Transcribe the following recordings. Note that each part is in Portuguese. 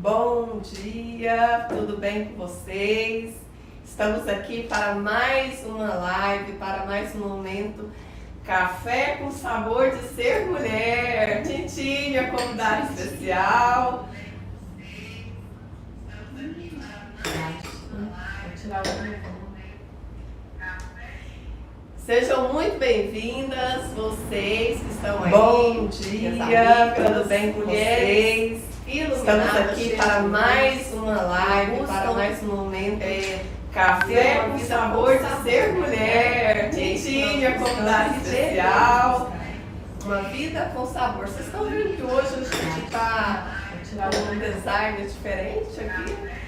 Bom dia, tudo bem com vocês? Estamos aqui para mais uma live, para mais um momento Café com Sabor de Ser Mulher. Titi, minha convidada especial. Vou tirar o... Sejam muito bem-vindas, vocês que estão aí. Bom dia, tudo bem com vocês? Estamos aqui para mais uma live, para mais um momento Café com Sabor de Ser Mulher. Titi, minha convidada especial. Uma vida com sabor. Vocês estão vendo que hoje a gente está tirando um design diferente aqui?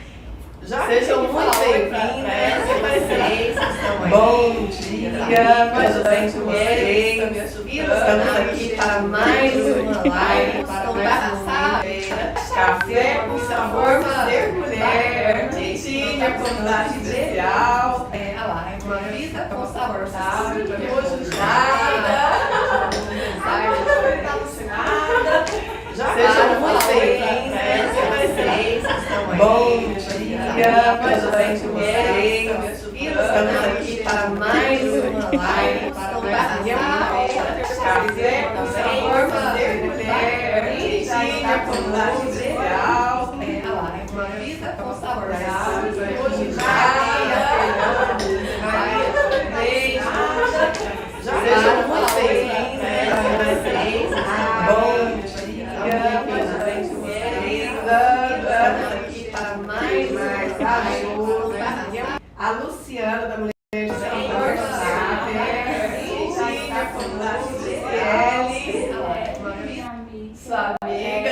Sejam muito bem-vindas, vocês que estão aí. Bom dia, tudo bem com vocês? Estamos aqui para mais uma live, para mais um momento Café com Sabor de Ser Mulher. Titi, minha convidada especial. Uma vida com sabor, sabe? Que hoje sejam muito bem-vindas, vocês que estão aí. Bom dia, tudo bem com vocês? Estamos aqui para mais uma live, para mais um momento Café com Sabor de Ser Mulher. Titi, minha convidada especial. Uma vida com sabor, sabe? Que hoje sejam muito bem-vindas, vocês. Bom dia, tudo bem com vocês? Estamos aqui para mais uma. A Luciana, da Mulher de Sabor, sua amiga,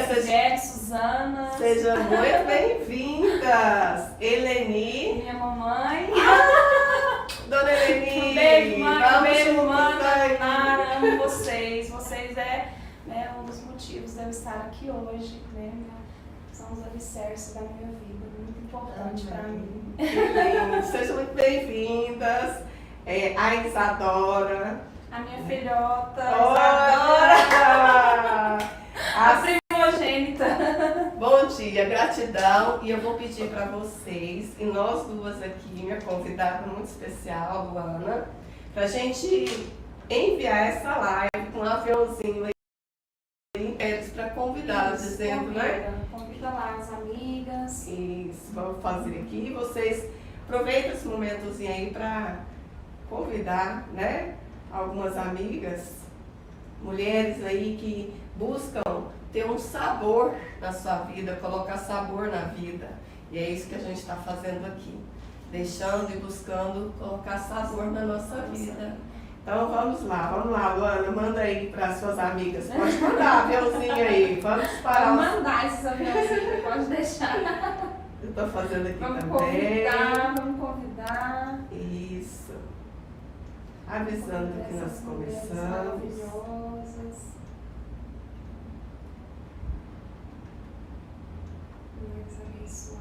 Suzana. Sejam muito bem-vindas. Eleni. Minha mamãe. Dona Eleni. Um beijo, mãe. Um beijo, juntos, mãe. Nara, amo vocês. Vocês um dos motivos de eu estar aqui hoje, né? São os alicerces da minha vida, muito importante para mim. Sejam muito bem-vindas. A Isadora. A minha filhota, Isadora. a primogênita. Bom dia, gratidão. E eu vou pedir para vocês, e nós duas aqui, minha convidada muito especial, Luana, para a gente enviar essa live com um aviãozinho aí para convidados, dizendo, né? Convida lá as amigas. Isso, vamos fazer aqui. Vocês aproveitem esse momentozinho aí para convidar, né? Algumas amigas, mulheres aí que buscam ter um sabor na sua vida, colocar sabor na vida. E é isso que a gente está fazendo aqui. Deixando e buscando colocar sabor na nossa vida. Então vamos lá, Luana, manda aí para as suas amigas. Pode mandar aviãozinho aí. Vamos parar. Pode mandar esses aviãozinhos, pode deixar. Eu estou fazendo aqui vamos também. Vamos convidar. Isso. Avisando que nós começamos. Maravilhosas. Mulheres abençoadas.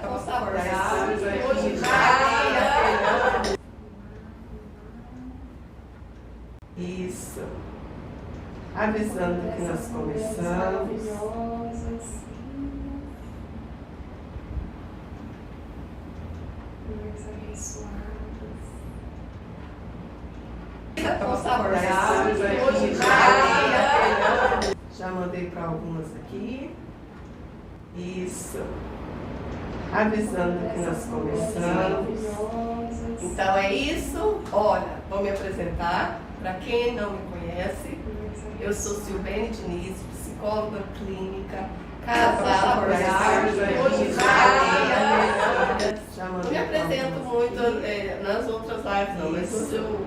Com sabor, sabe? Hoje Isso. Avisando que nós começamos. Maravilhosas. Mulheres abençoadas. Com sabor, sabe? Hoje já mandei para algumas aqui. Isso. Avisando que nós começamos. Então é isso. Olha, vou me apresentar. Para quem não me conhece, eu sou Silvene Diniz, psicóloga clínica, casada, hoje já não me apresento muito nas outras lives, não, mas hoje eu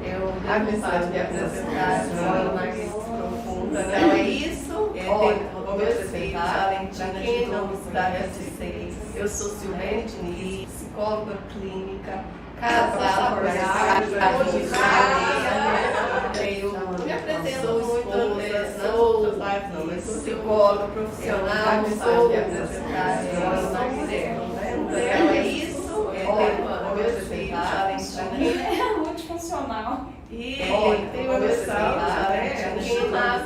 devo vontade de me apresentar de forma mais profunda. Então é isso. Olha, vou me apresentar. Para quem não me conhece, eu sou Silvene Diniz, psicóloga clínica, casada, hoje eu me apresento muito nas outras lives, não, mas sou psicóloga profissional, sou me apresentar, sou mulher. Então é isso. Vou me apresentar. É multifuncional. E tem uma missão, né? Quem mais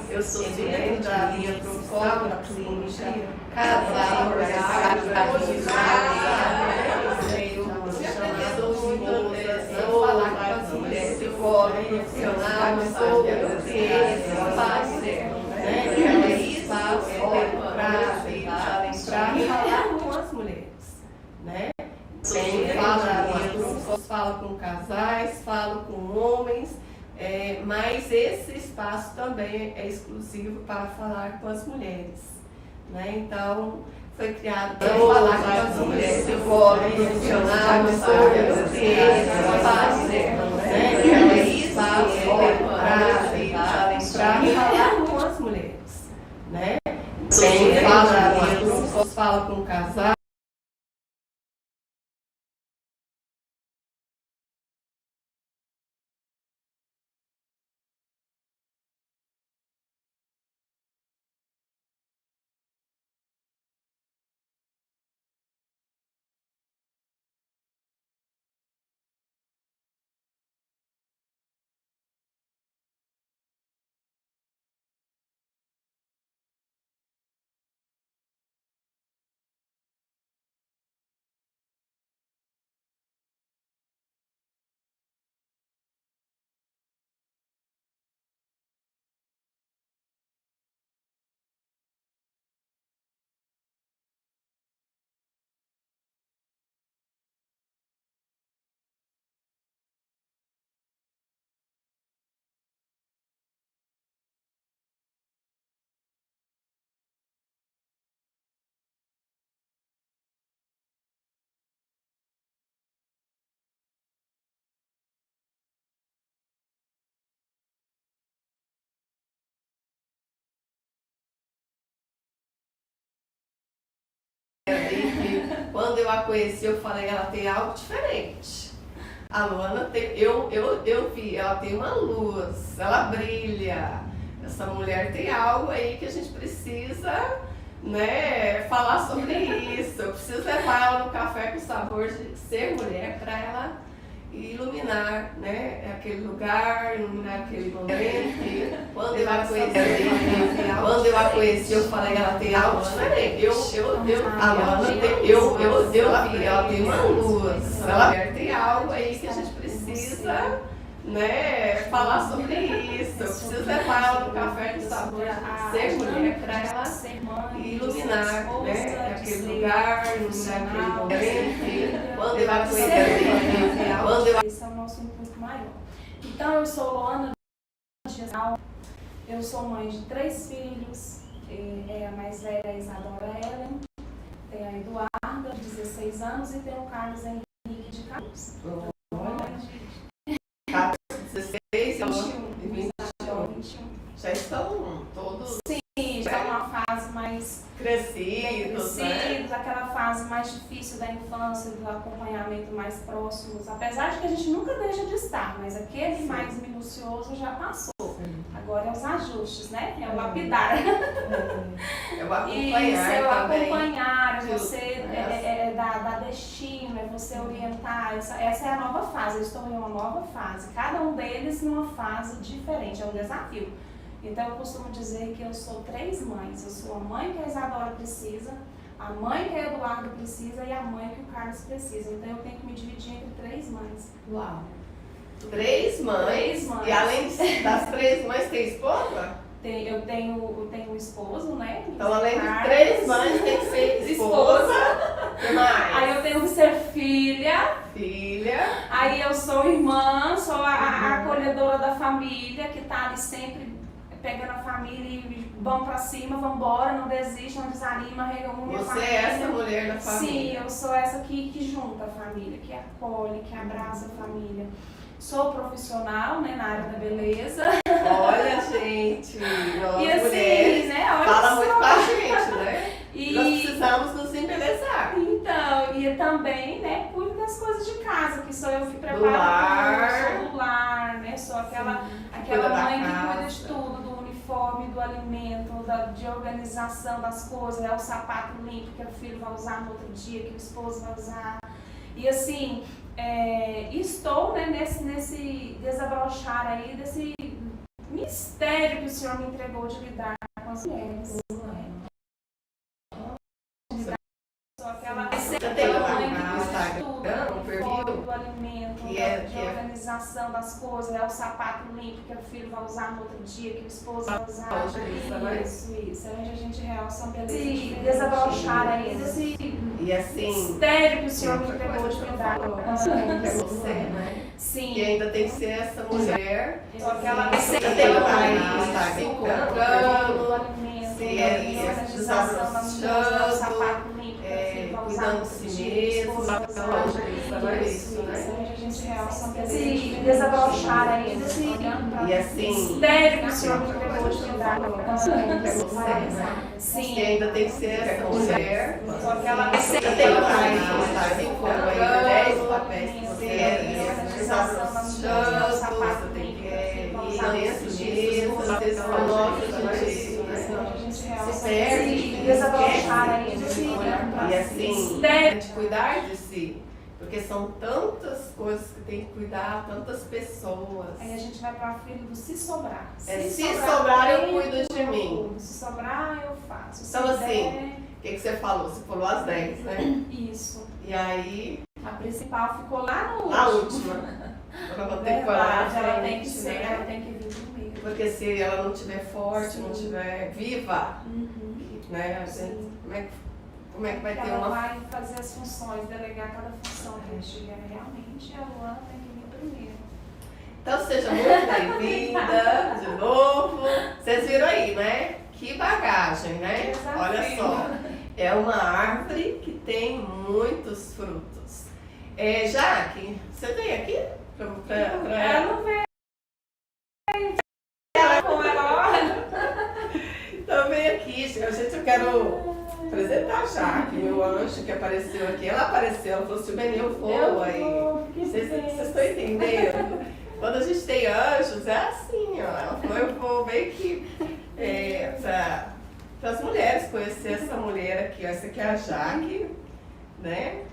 eu sou dentro da minha profissão, da psicologia, casal, falar com as mulheres, psicóloga, profissional, para falar com as mulheres, né? Falo com casais, falo com homens, mas esse espaço também é exclusivo para falar com as mulheres, né? Então, foi criado para falar com as mulheres, psicóloga, profissional, para falar com as mulheres, né? Fala com casais. Quando eu a conheci, eu falei, ela tem algo diferente. A Luana tem, eu vi, ela tem uma luz, ela brilha. Essa mulher tem algo aí que a gente precisa, né, falar sobre isso. Eu preciso levar ela no Café com Sabor de Ser Mulher para ela iluminar, né, aquele lugar, iluminar aquele momento. Quando eu a conheci, eu falei, ela tem algo diferente. Eu vi, ela tem uma luz, ela tem algo aí que a gente precisa, né, falar sobre isso. Eu preciso levar ela no Café com Sabor de Ser Mulher para ela iluminar, né, aquele lugar, iluminar aquele momento. Quando eu a conheci, esse é o nosso intuito maior. Então, eu sou Luana, eu sou mãe de 3 filhos, a mais velha é a Isadora Ellen, tem a Eduarda, de 16 anos, e tem o Carlos Henrique de 14. Então, 16, 21. Já estão todos... Sim, já é uma fase mais crescidos, né? Aquela fase mais difícil da infância, do acompanhamento mais próximo. Apesar de que a gente nunca deixa de estar, mas aquele mais minucioso já passou. Sim. Agora é os ajustes, né? É o lapidar. É o acompanhar. Isso, é o também. Acompanhar, é você dar destino, é você orientar. Essa é a nova fase, eu estou em uma nova fase. Cada um deles numa fase diferente, é um desafio. Então eu costumo dizer que eu sou 3 mães. Eu sou a mãe que a Isadora precisa, a mãe que a Eduardo precisa e a mãe que o Carlos precisa. Então eu tenho que me dividir entre 3 mães. Uau! 3 mães? 3 mães. E além das 3 mães, tem esposa? Eu tenho um esposo, né? Então além de 3 mães, tem que ser esposa. Que mais? Aí eu tenho que ser filha. Aí eu sou irmã, sou a acolhedora da família, que está ali sempre pegando a família e vamos pra cima, vamos embora, não desiste, não desanima, reúne a família. Você é essa mulher da família? Sim, eu sou essa que junta a família, que acolhe, que abraça a família. Sou profissional, né, na área da beleza. Olha, gente, nós e assim, mulheres, né, olha fala só. muito com a gente, né? Nós precisamos nos embelezar. Então, e também, né, cuido das coisas de casa, que sou eu que preparo tudo, do lar, né, sou aquela mãe que cuida de tudo, do uniforme, do alimento, de organização das coisas, o sapato limpo que o filho vai usar no outro dia, que o esposo vai usar. E assim, estou, né, nesse desabrochar aí, desse mistério que o Senhor me entregou de lidar com as mulheres. Você tem um perfil do alimento, de organização das coisas, o sapato limpo que o filho vai usar no outro dia, que o esposo vai usar. Isso. Onde a gente realça esse desabrochar aí desse mistério que o Senhor me entregou de lidar com você, né? Sim. E ainda tem que ser essa mulher. Só que ela tem uma se encontrando, o alimento, a organização das coisas, o sapato limpo, cuidando de si mesmo, isso, né? A gente realça esse desabrochar aí desse mistério que o Senhor me entregou de lidar com você, né? Sim. E ainda tem que ser essa mulher. Só que ela tem uma se encontrando, 10 papéis que você organização das coisas, o sapato limpo, mesmo, às vezes coloca a gente se perde, desabrochar aí de cuidar de si, porque são tantas coisas que tem que cuidar, tantas pessoas. Aí a gente vai para a fila do se sobrar. Se sobrar eu cuido de mim. Se sobrar eu faço. Então assim, o que você falou? Você falou às 10, né? Isso. E aí? A principal ficou lá no na última. Ela tem que falar ela tem que ser, ela tem que vir primeiro. Porque se ela não estiver forte, não estiver viva, né? Como é que vai ter ela uma... vai fazer as funções, delegar cada função que estiver realmente, a Luana tem que vir primeiro. Então seja muito bem-vinda de novo. Vocês viram aí, né? Que bagagem, né? Olha só, é uma árvore que tem muitos frutos. Jaque, você vem aqui? Ela não veio. Ela com ela. Então vem aqui, gente, eu quero apresentar a Jaque, meu anjo que apareceu aqui. Ela apareceu, ela falou assim, bem, eu vou aí. Vocês estão entendendo? Quando a gente tem anjos, é assim, ó. Ela falou, eu vou meio que para as mulheres conhecer essa mulher aqui. Essa aqui é a Jaque, né?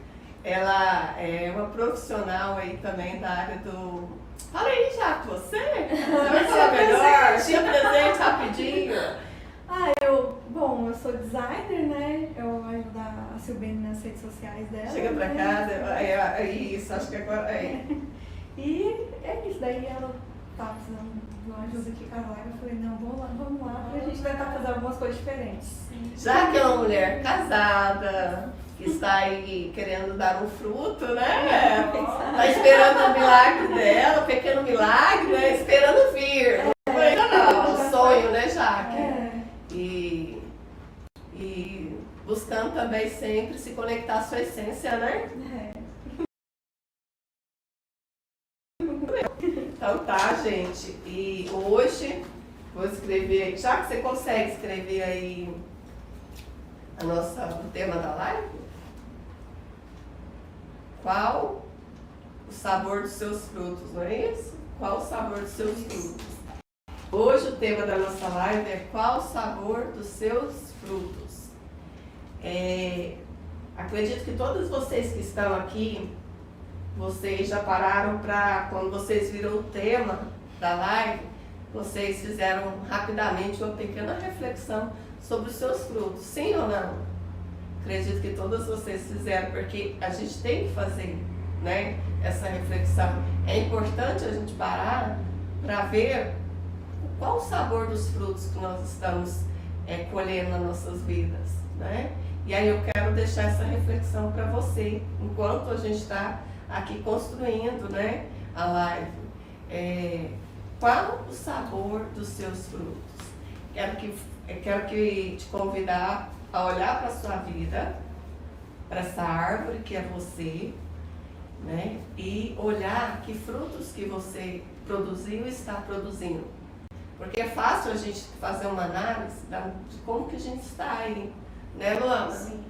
Ela é uma profissional aí também da área do... Fala aí, Jaque, você? Você vai falar melhor? Te presente rapidinho. Bom, eu sou designer, né? Eu ajudo a Silvene nas redes sociais dela. Chega pra cá, isso, acho que agora E é isso, daí ela tá precisando de uma ajuda aqui com a live. Eu falei, não, vamos lá, pra gente tentar fazer algumas coisas diferentes. Já que é uma mulher casada, que está aí querendo dar um fruto, né? Tá esperando o milagre dela, o pequeno milagre, né? Esperando vir. Não é ainda não, um sonho, né, Jaque? E buscando também sempre se conectar à sua essência, né? Então tá, gente. E hoje vou escrever, já que você consegue escrever aí o tema da live? Qual o sabor dos seus frutos, não é isso? Qual o sabor dos seus frutos? Hoje o tema da nossa live é qual o sabor dos seus frutos? Acredito que todos vocês que estão aqui, vocês já pararam para, quando vocês viram o tema da live, vocês fizeram rapidamente uma pequena reflexão sobre os seus frutos, sim ou não? Acredito que todos vocês fizeram, porque a gente tem que fazer, né, essa reflexão. É importante a gente parar para ver qual o sabor dos frutos que nós estamos colhendo nas nossas vidas, né? E aí eu quero deixar essa reflexão para você, enquanto a gente está aqui construindo, né, a live. Qual o sabor dos seus frutos? Quero que te convidar a olhar para a sua vida, para essa árvore que é você, né, e olhar que frutos que você produziu e está produzindo. Porque é fácil a gente fazer uma análise de como que a gente está aí, né, Luana? Sim.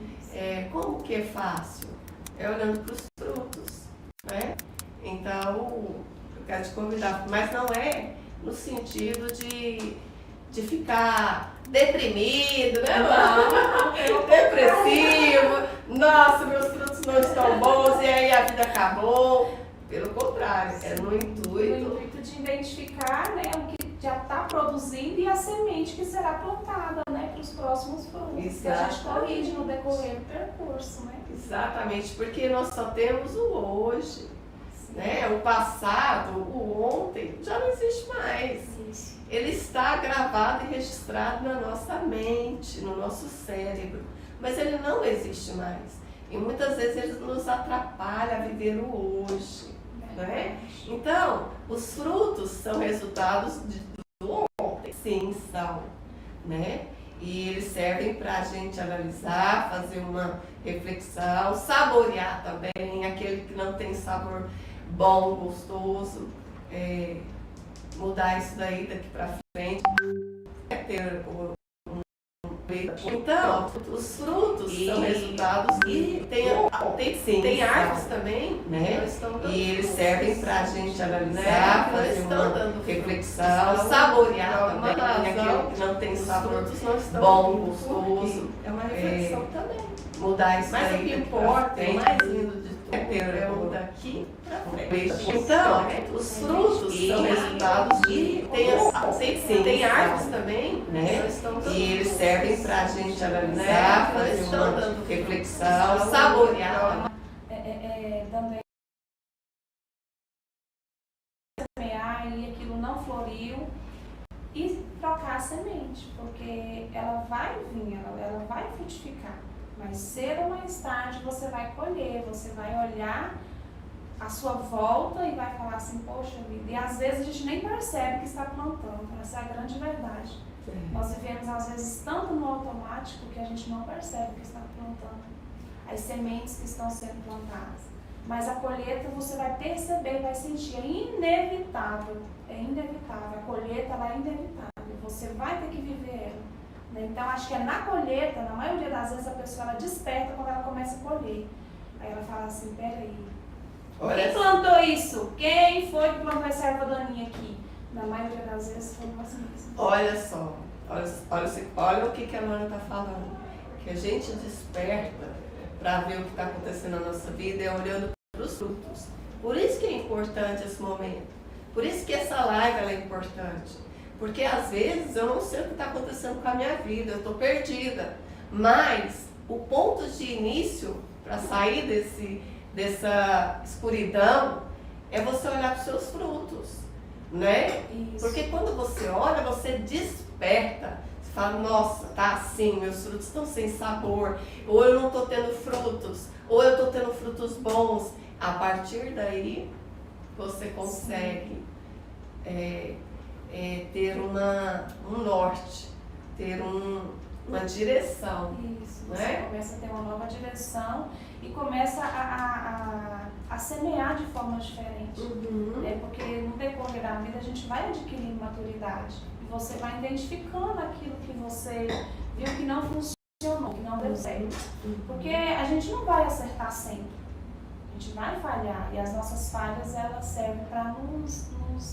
Como que é fácil? Olhando para os frutos, né? Então, eu quero te convidar, mas não é no sentido de ficar deprimido, né, Luana? Depressivo. Nossa, meus frutos não estão bons e aí a vida acabou. Pelo contrário, é no intuito de identificar, né, o que já está produzindo e a semente que será plantada, né, para os próximos frutos. Que a gente corrige no decorrer do percurso, né? Exatamente, porque nós só temos o hoje, né? O passado, o ontem, já não existe mais. Isso. Ele está gravado e registrado na nossa mente, no nosso cérebro, mas ele não existe mais. E muitas vezes ele nos atrapalha a viver o hoje, né? Então, os frutos são resultados do ontem, sim, são, né? E eles servem para a gente analisar, fazer uma reflexão, saborear também, aquele que não tem sabor bom, gostoso, mudar isso daí daqui para frente, então, os frutos são resultados e tem árvores também, né? E eles servem para a gente analisar, fazer uma reflexão, saborear também, aquele que não tem sabor bom, gostoso. É uma reflexão também. Mudar isso Mas daí. o que importa, o mais lindo de tudo, é o daqui pra frente. Então, os frutos são resultados e tem árvores também, né? E eles servem para a gente analisar, fazer uma reflexão, saborear. Dando semear e aquilo não floriu e trocar a semente, porque ela vai vir, ela vai frutificar. Mas cedo ou mais tarde você vai colher, você vai olhar a sua volta e vai falar assim, poxa vida, e às vezes a gente nem percebe que está plantando, essa é a grande verdade. Nós vivemos às vezes tanto no automático que a gente não percebe que está plantando as sementes que estão sendo plantadas. Mas a colheita você vai perceber, vai sentir, é inevitável, a colheita ela é inevitável, você vai ter que viver ela. Então, acho que é na colheita, na maioria das vezes, a pessoa ela desperta quando ela começa a colher. Aí ela fala assim, peraí, quem plantou isso? Quem foi que plantou essa erva daninha aqui? Na maioria das vezes, foi nós mesmos. Olha só, olha o que a Luana está falando. Que a gente desperta para ver o que está acontecendo na nossa vida é olhando para os frutos. Por isso que é importante esse momento. Por isso que essa live ela é importante. Porque às vezes eu não sei o que está acontecendo com a minha vida, eu estou perdida. Mas o ponto de início para sair dessa escuridão é você olhar para os seus frutos, né? Isso. Porque quando você olha, você desperta. Você fala, nossa, tá assim, meus frutos estão sem sabor. Ou eu não estou tendo frutos, ou eu estou tendo frutos bons. A partir daí, você consegue ter um norte, ter uma direção. Isso, né? você começa a ter uma nova direção e começa a semear de forma diferente. Porque no decorrer da vida a gente vai adquirindo maturidade e você vai identificando aquilo que você viu que não funcionou, que não deu certo. Porque a gente não vai acertar sempre. A gente vai falhar e as nossas falhas elas servem para nos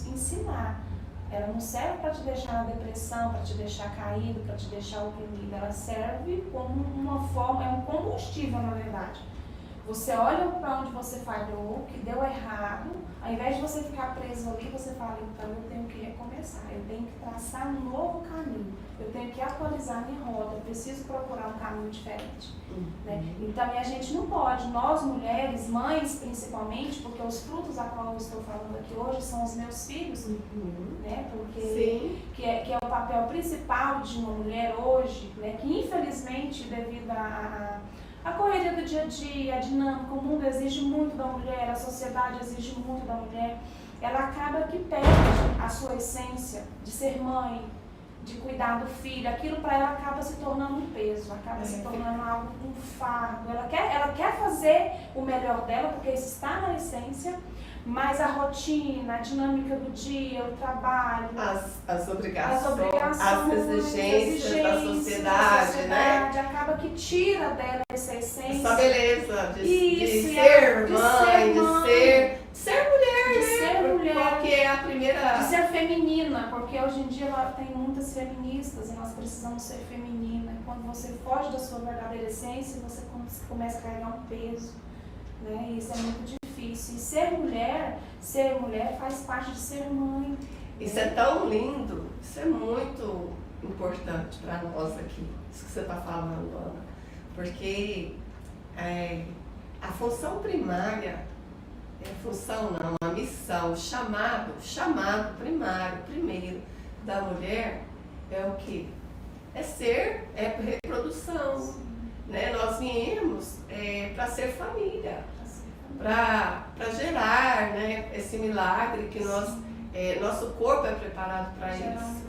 ensinar. Ela não serve para te deixar na depressão, para te deixar caído, para te deixar oprimido. Ela serve como uma forma, é um combustível na verdade. Você olha para onde você falhou, que deu errado, ao invés de você ficar preso ali, você fala, então eu tenho que recomeçar, eu tenho que traçar um novo caminho, eu tenho que atualizar minha rota, eu preciso procurar um caminho diferente. Né? Então, e a gente não pode, nós mulheres, mães principalmente, porque os frutos a qual eu estou falando aqui hoje são os meus filhos, né? Porque que é o papel principal de uma mulher hoje, né? Que infelizmente devido a correria do dia a dia, a dinâmica, o mundo exige muito da mulher, a sociedade exige muito da mulher, ela acaba que perde a sua essência de ser mãe, de cuidar do filho, aquilo para ela acaba se tornando um peso, acaba se tornando algo, um fardo. Ela quer fazer o melhor dela, porque isso está na essência, mas a rotina, a dinâmica do dia, o trabalho, as obrigações, as exigências da sociedade, né? Acaba que tira dela essa essência. Essa beleza de ser mãe, de ser mulher, de ser mulher, porque é a primeira... De ser feminina, porque hoje em dia tem muitas feministas e nós precisamos ser feminina. Quando você foge da sua verdadeira essência, você começa a carregar um peso. né? Isso é muito difícil. E ser mulher faz parte de ser mãe. Isso é tão lindo, isso é muito importante para nós aqui, isso que você está falando, Ana. Porque a função primária, função não, a missão, chamado primário, primeiro da mulher é o quê? É reprodução, né? Nós viemos para ser família, para gerar, né, esse milagre que nosso corpo é preparado para isso.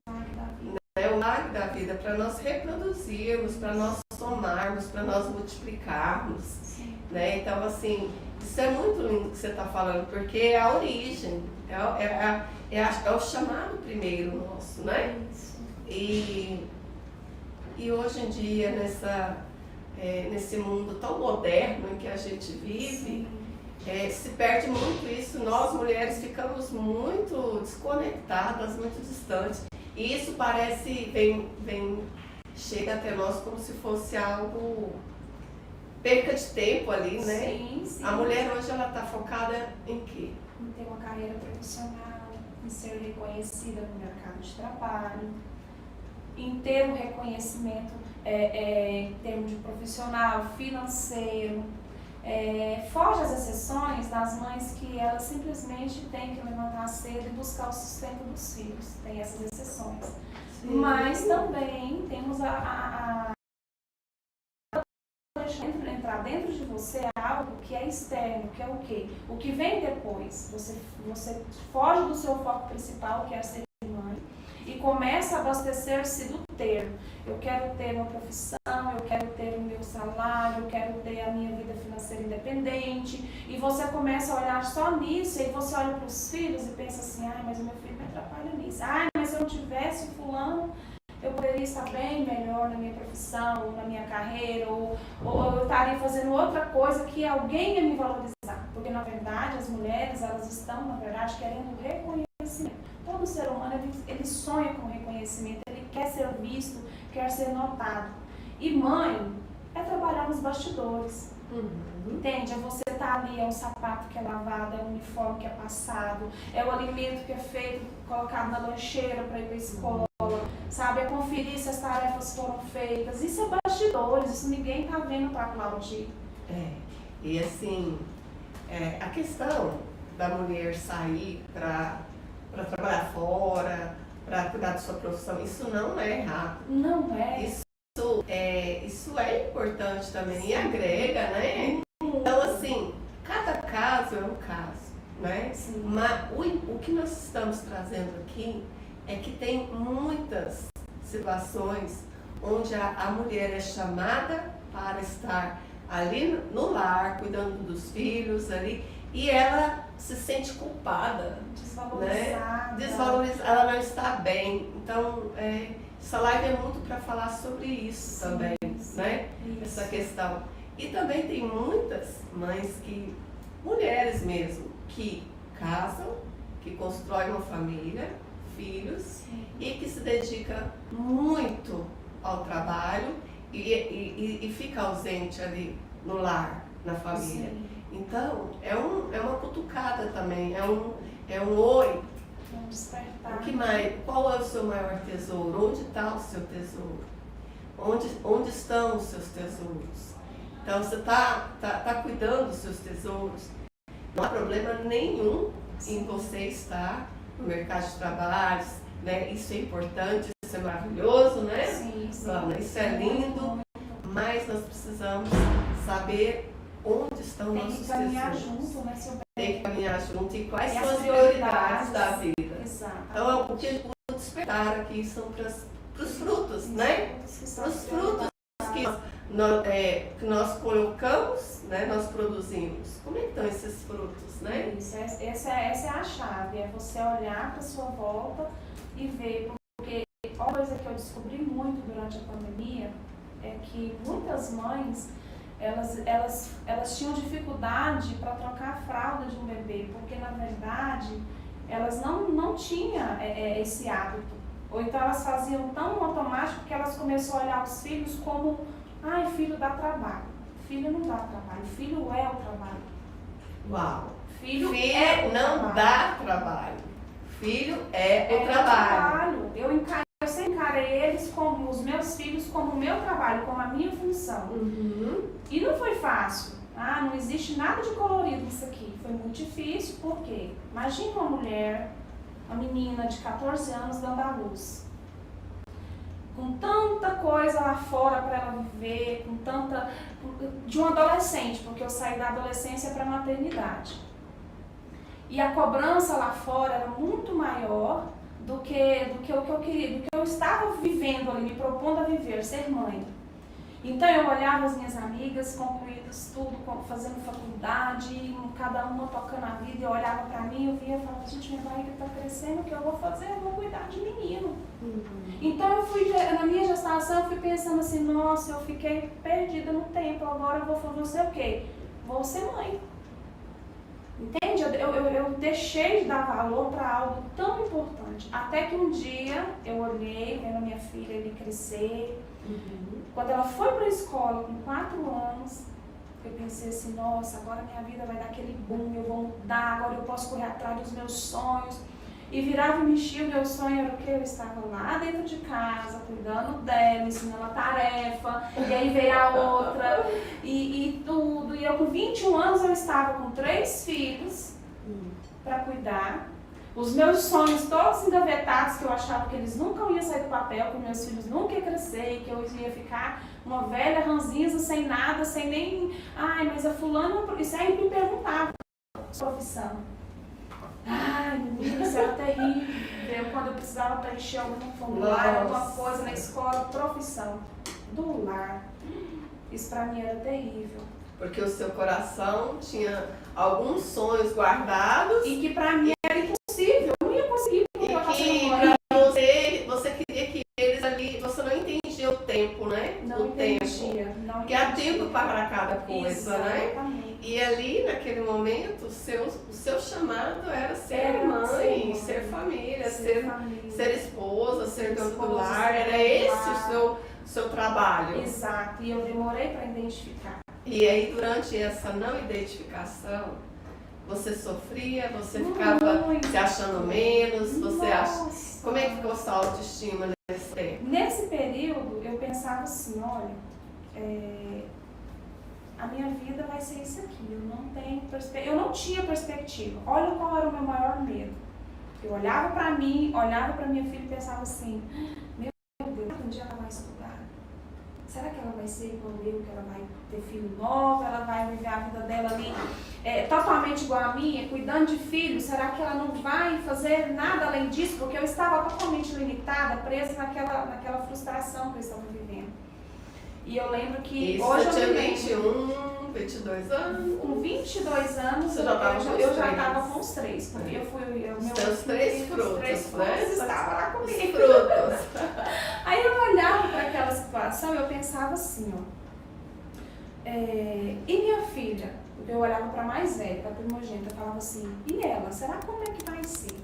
É o milagre da vida, para nós reproduzirmos, para nós somarmos, para nós multiplicarmos. Né? Então, assim, isso é muito lindo que você está falando, porque é a origem, é o chamado primeiro nosso, né? E hoje em dia, nesse mundo tão moderno em que a gente vive, se perde muito isso. Nós, mulheres, ficamos muito desconectadas, muito distantes. E isso parece, chega até nós como se fosse algo, perca de tempo ali, né? Sim. A mulher hoje, ela está focada em quê? Em ter uma carreira profissional, em ser reconhecida no mercado de trabalho, em ter um reconhecimento em termos de profissional, financeiro. Foge às exceções das mães que elas simplesmente têm que levantar cedo e buscar o sustento dos filhos. Tem essas exceções. Sim. Mas também temos entrar dentro de você algo que é externo, que é o quê? O que vem depois. Você foge do seu foco principal, que é ser mãe, e começa a abastecer-se do ter. Eu quero ter uma profissão, eu quero ter o meu salário, eu quero ter a minha vida financeira independente. E você começa a olhar só nisso, e aí você olha para os filhos e pensa assim, mas o meu filho me atrapalha nisso. Mas se eu não tivesse fulano, eu poderia estar bem melhor na minha profissão, ou na minha carreira, ou eu estaria fazendo outra coisa que alguém ia me valorizar. Porque, na verdade, as mulheres, elas estão, na verdade, querendo reconhecimento. Todo ser humano, ele sonha com reconhecimento, ele quer ser visto, quer ser notado. E mãe é trabalhar nos bastidores. Entende? É você estar ali, é um sapato que é lavado, é um uniforme que é passado, é o alimento que é feito, colocado na lancheira para ir para a escola, sabe? É conferir se as tarefas foram feitas. Isso é bastidores, isso ninguém está vendo para aplaudir. E assim, a questão da mulher sair para trabalhar fora, para cuidar da sua profissão, isso não é errado. Não é. Isso é importante também e agrega, né? Então, assim, cada caso é um caso, né? Sim. Mas o que nós estamos trazendo aqui é que tem muitas situações onde a mulher é chamada para estar ali no lar, cuidando dos filhos ali, e ela se sente culpada, desvalorizada, né? Desvalorizada, ela não está bem. Então, essa live é muito para falar sobre isso. Sim, também, né? Isso. Essa questão. E também tem muitas mães mulheres mesmo, que casam, que constroem uma família, filhos, sim, e que se dedica muito ao trabalho e fica ausente ali no lar, na família. Sim. Então, é uma cutucada também, é um oi. Um despertar. O que mais? Qual é o seu maior tesouro? Onde está o seu tesouro? Onde estão os seus tesouros? Então, você está cuidando dos seus tesouros. Não há problema nenhum em você estar no mercado de trabalho, né? Isso é importante, isso é maravilhoso, né? Sim, sim. Isso é lindo, mas nós precisamos saber onde estão nossos tesouros. Tem que caminhar junto, né? Tem que caminhar junto e quais são as prioridades da vida. Exato. Então, o despertar aqui são para os frutos, né? Para os frutos que nós colocamos, né? Nós produzimos. Como é que estão esses frutos, né? Isso, essa é a chave, é você olhar para a sua volta e ver, porque uma coisa que eu descobri muito durante a pandemia é que muitas mães, elas tinham dificuldade para trocar a fralda de um bebê, porque na verdade elas não tinham esse hábito. Ou então elas faziam tão automático que elas começaram a olhar os filhos como, filho dá trabalho. Filho não dá trabalho, filho é o trabalho. Uau! Filho não trabalho. dá trabalho. Filho é o trabalho. Eu sempre encarei eles como os meus filhos, como o meu trabalho, como a minha função. E não foi fácil. Não existe nada de colorido nisso aqui. Foi muito difícil, porque imagine uma mulher, uma menina de 14 anos dando à luz. Com tanta coisa lá fora para ela viver, de um adolescente, porque eu saí da adolescência para a maternidade. E a cobrança lá fora era muito maior do que o que eu queria, do que eu estava vivendo ali, me propondo a viver, ser mãe. Então eu olhava as minhas amigas, concluídas tudo, fazendo faculdade, cada uma tocando a vida, eu olhava para mim, eu via e falava, gente, minha barriga está crescendo, o que eu vou fazer? Eu vou cuidar de menino. Então na minha gestação, eu fui pensando assim, nossa, eu fiquei perdida no tempo, agora eu vou ser o quê? Vou ser mãe. Entende? Eu deixei de dar valor para algo tão importante. Até que um dia eu olhei, vendo a minha filha ali crescer. Quando ela foi para a escola com 4 anos, eu pensei assim, nossa, agora minha vida vai dar aquele boom, eu vou mudar, agora eu posso correr atrás dos meus sonhos. E virava e mexia, o meu sonho era o quê? Eu estava lá dentro de casa, cuidando dela, ensinando a tarefa, e aí veio a outra, e tudo. E eu com 21 anos eu estava com 3 filhos para cuidar. Os meus sonhos todos engavetados, que eu achava que eles nunca iam sair do papel, que meus filhos nunca iam crescer, que eu ia ficar uma velha ranzinza, sem nada, sem nem... mas a fulana... Isso aí me perguntava, profissão. Menina, isso era terrível. Quando eu precisava preencher algum formulário, alguma coisa na escola, profissão do lar. Isso pra mim era terrível. Porque o seu coração tinha alguns sonhos guardados. E que pra mim era impossível. Eu não ia conseguir. E que pra você queria que eles ali... Você não entendia o tempo, né? Não entendia. Porque há tempo para cada coisa, exatamente. Né? E ali, naquele momento, o seu chamado era ser mãe, ser família, ser esposa, ser dona do lar. Era esse o seu trabalho. Exato. E eu demorei para identificar. E aí, durante essa não identificação, você sofria, você ficava se achando menos, Como é que ficou sua autoestima nesse tempo? Nesse período, eu pensava assim, olha, a minha vida vai ser isso aqui, eu não tinha perspectiva. Olha qual era o meu maior medo. Eu olhava para mim, olhava para minha filha e pensava assim, meu Deus, um dia ela vai estudar? Será que ela vai ser igual eu, que ela vai ter filho novo, ela vai viver a vida dela ali totalmente igual a minha, cuidando de filho? Será que ela não vai fazer nada além disso? Porque eu estava totalmente limitada, presa naquela frustração que eu estava vivendo. E eu lembro que isso hoje eu tinha 21, 22 anos. Com 22 anos eu já estava com os 3. Porque eu fui. Os 3 frutos, né? Estavam lá comigo. Frutos. Aí eu olhava para aquela situação e eu pensava assim, e minha filha? Porque eu olhava para a mais velha, para a primogênita, eu falava assim, e ela? Será como é que vai ser?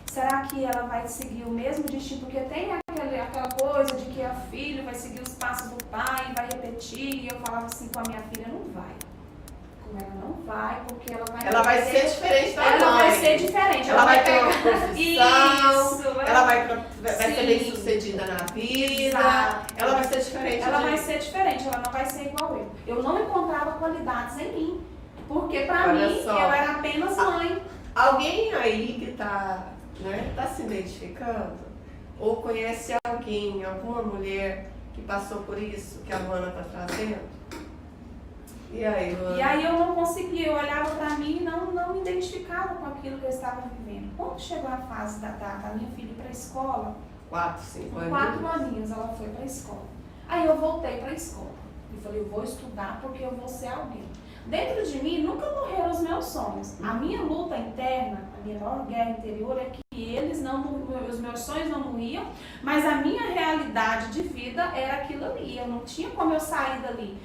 Será que ela vai seguir o mesmo destino? Porque tem aquela coisa de que a filha vai seguir os passos do pai, vai repetir. E eu falava assim com a minha filha, não vai. Como ela não vai, porque ela vai ser diferente da mãe. Ela vai ser diferente. Ela vai ter uma profissão. Isso, ela vai ser bem sucedida na vida. Exato. Ela vai ser diferente. Ela vai ser diferente, ela não vai ser igual eu. Eu não encontrava qualidades em mim. Porque pra mim, eu era apenas mãe. Alguém aí que tá se identificando? Ou conhece alguém, alguma mulher que passou por isso que a Luana está trazendo? E aí, Luana? E aí eu não conseguia, eu olhava para mim e não me identificava com aquilo que eu estava vivendo. Quando chegou a fase da minha filha ir para a escola, 4, 5 anos. 4 aninhos ela foi para a escola. Aí eu voltei para a escola e falei, eu vou estudar porque eu vou ser alguém. Dentro de mim nunca morreram os meus sonhos. A minha luta interna, a minha maior guerra interior é que os meus sonhos não morriam, mas a minha realidade de vida era aquilo ali. Eu não tinha como eu sair dali.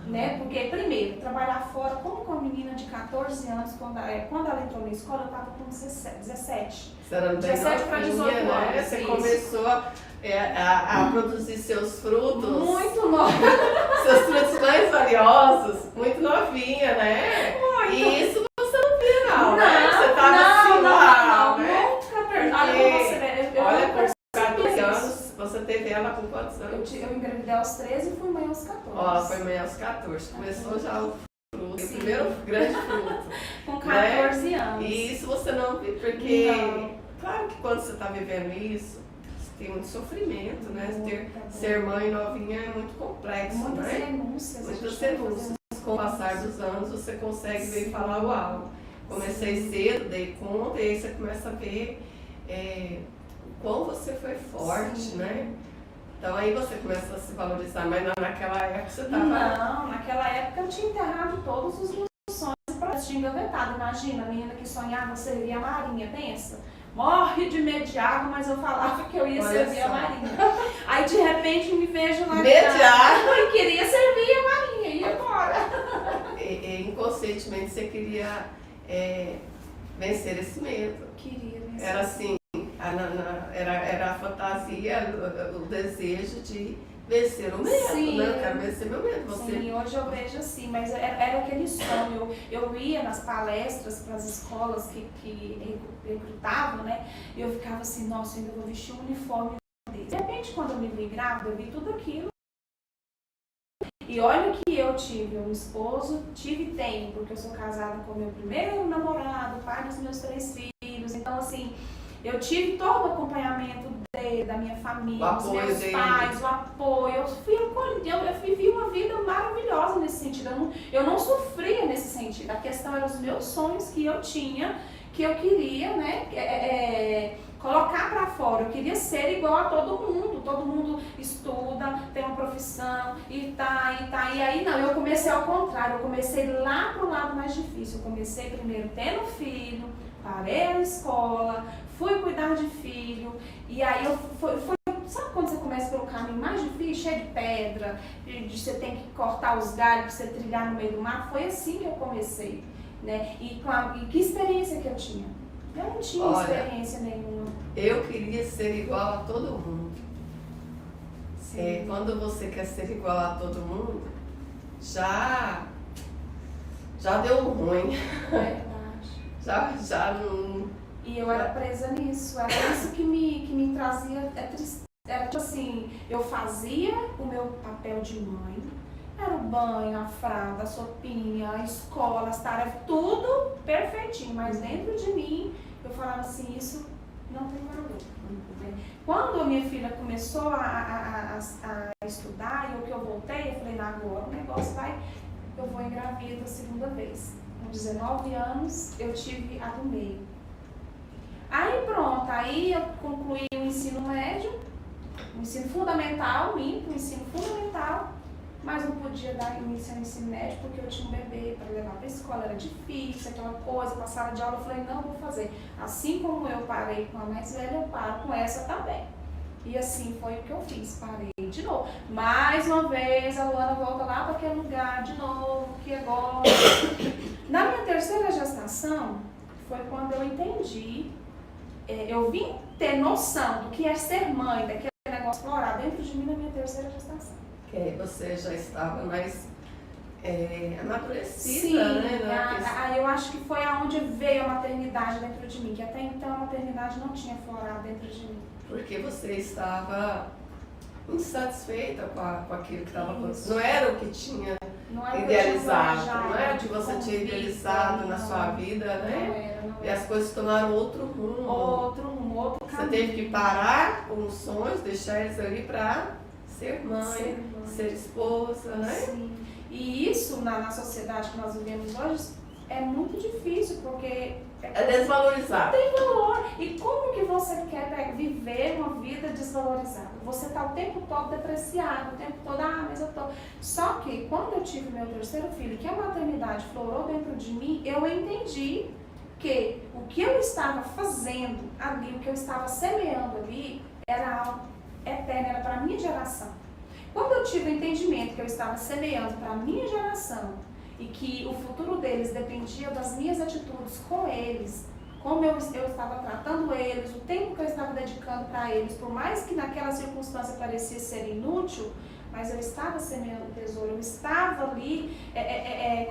Né? Porque, primeiro, trabalhar fora, como com uma menina de 14 anos, quando ela entrou na escola, eu estava com 17. Você era bem 17 para 18 anos. Né? Você começou a produzir seus frutos. Muito nova. Seus frutos mais valiosos, muito novinha, né? E isso você não via, não, né? Você tava assim lá, né? Nunca perdi. Olha pra você ver. Olha, com 14 anos, você teve ela com quantos anos? Eu engravidei aos 13 e fui mãe aos 14. Ó, ela foi mãe aos 14. Começou já o fruto, o primeiro grande fruto. Com 14 anos. E isso você não viu, porque, claro que quando você está vivendo isso, tem muito sofrimento, né? Ser mãe novinha é muito complexo, muitas né? renúncias. Muitas renúncias. Com o passar dos anos, você consegue ver e falar, uau, comecei cedo, dei conta, e aí você começa a ver o quão você foi forte, né? Então aí você começa a se valorizar, mas naquela época você estava... Não, naquela época eu tinha enterrado todos os meus sonhos e projetos, tinha engavetado. Imagina, a menina que sonhava servir a Marinha, pensa. Morre de medo de água, mas eu falava que eu ia servir a Marinha. Aí de repente me vejo lá medo de água e queria servir a Marinha, e agora? Inconscientemente você queria vencer esse medo. Queria vencer. Era assim, era a fantasia, o desejo de vencer o medo, Sim. né? Eu quero vencer meu medo. Você... Sim, hoje eu vejo assim, mas era aquele sonho. Eu ia nas palestras para as escolas que recrutavam, né? E eu ficava assim, nossa, eu ainda vou vestir um uniforme desse. De repente, quando eu me vi grávida, eu vi tudo aquilo. E olha que eu tive um esposo, tenho, porque eu sou casada com o meu primeiro namorado, pai dos meus 3 filhos. Então, assim, eu tive todo o acompanhamento dele, da minha família, dos meus pais, o apoio. Eu vivi uma vida maravilhosa nesse sentido. Eu não sofria nesse sentido. A questão eram os meus sonhos que eu tinha, que eu queria, né, colocar para fora. Eu queria ser igual a todo mundo. Todo mundo estuda, tem uma profissão e tá. E aí não, eu comecei ao contrário. Eu comecei lá pro lado mais difícil. Eu comecei primeiro tendo filho, parei a escola, fui cuidar de filho, e aí eu fui, sabe quando você começa pelo caminho mais difícil, cheio de pedra, de você tem que cortar os galhos para você trilhar no meio do mar? Foi assim que eu comecei, né? E que experiência que eu tinha? Eu não tinha experiência nenhuma. Eu queria ser igual a todo mundo. Quando você quer ser igual a todo mundo, já deu ruim. Verdade. Já não... E eu era presa nisso, era isso que me trazia tristeza. Era tipo assim, eu fazia o meu papel de mãe, era o banho, a fralda, a sopinha, a escola, as tarefas, tudo perfeitinho, mas dentro de mim eu falava assim, isso não tem valor. Quando a minha filha começou a estudar e que eu voltei, eu falei, agora o negócio eu vou engravida a segunda vez. Com 19 anos eu tive a do meio. Aí pronto, aí eu concluí o ensino médio, o ensino fundamental, o ensino fundamental, mas não podia dar início ao ensino médio porque eu tinha um bebê para levar para a escola, era difícil, aquela coisa, para a sala de aula, eu falei, não, vou fazer. Assim como eu parei com a mais velha, eu paro com essa também. E assim foi o que eu fiz, parei de novo. Mais uma vez a Luana volta lá para aquele lugar de novo, que agora... Na minha terceira gestação, foi quando eu entendi, eu vim ter noção do que é ser mãe, daquele negócio explorar dentro de mim na minha terceira gestação. Que aí você já estava mais amadurecida, sim, né? Aí eu acho que foi aonde veio a maternidade dentro de mim, que até então a maternidade não tinha florado dentro de mim. Porque você estava insatisfeita com aquilo que estava acontecendo. Não era o que tinha idealizado, não era o que você tinha idealizado na sua vida, né? Não era. E as coisas tomaram outro rumo. Outro caminho. Você teve que parar com os sonhos, deixar eles ali para ser mãe, ser esposa, né? Sim. E isso na sociedade que nós vivemos hoje é muito difícil, porque é desvalorizado. Não tem valor. E como que você quer viver uma vida desvalorizada? Você está o tempo todo depreciado, o tempo todo, mas eu tô... Só que quando eu tive meu terceiro filho, que a maternidade florou dentro de mim, eu entendi que o que eu estava fazendo ali, o que eu estava semeando ali, era algo eterno, era para a minha geração. Quando eu tive o entendimento que eu estava semeando para a minha geração e que o futuro deles dependia das minhas atitudes com eles, como eu estava tratando eles, o tempo que eu estava dedicando para eles, por mais que naquela circunstância parecesse ser inútil, mas eu estava semeando o tesouro, eu estava ali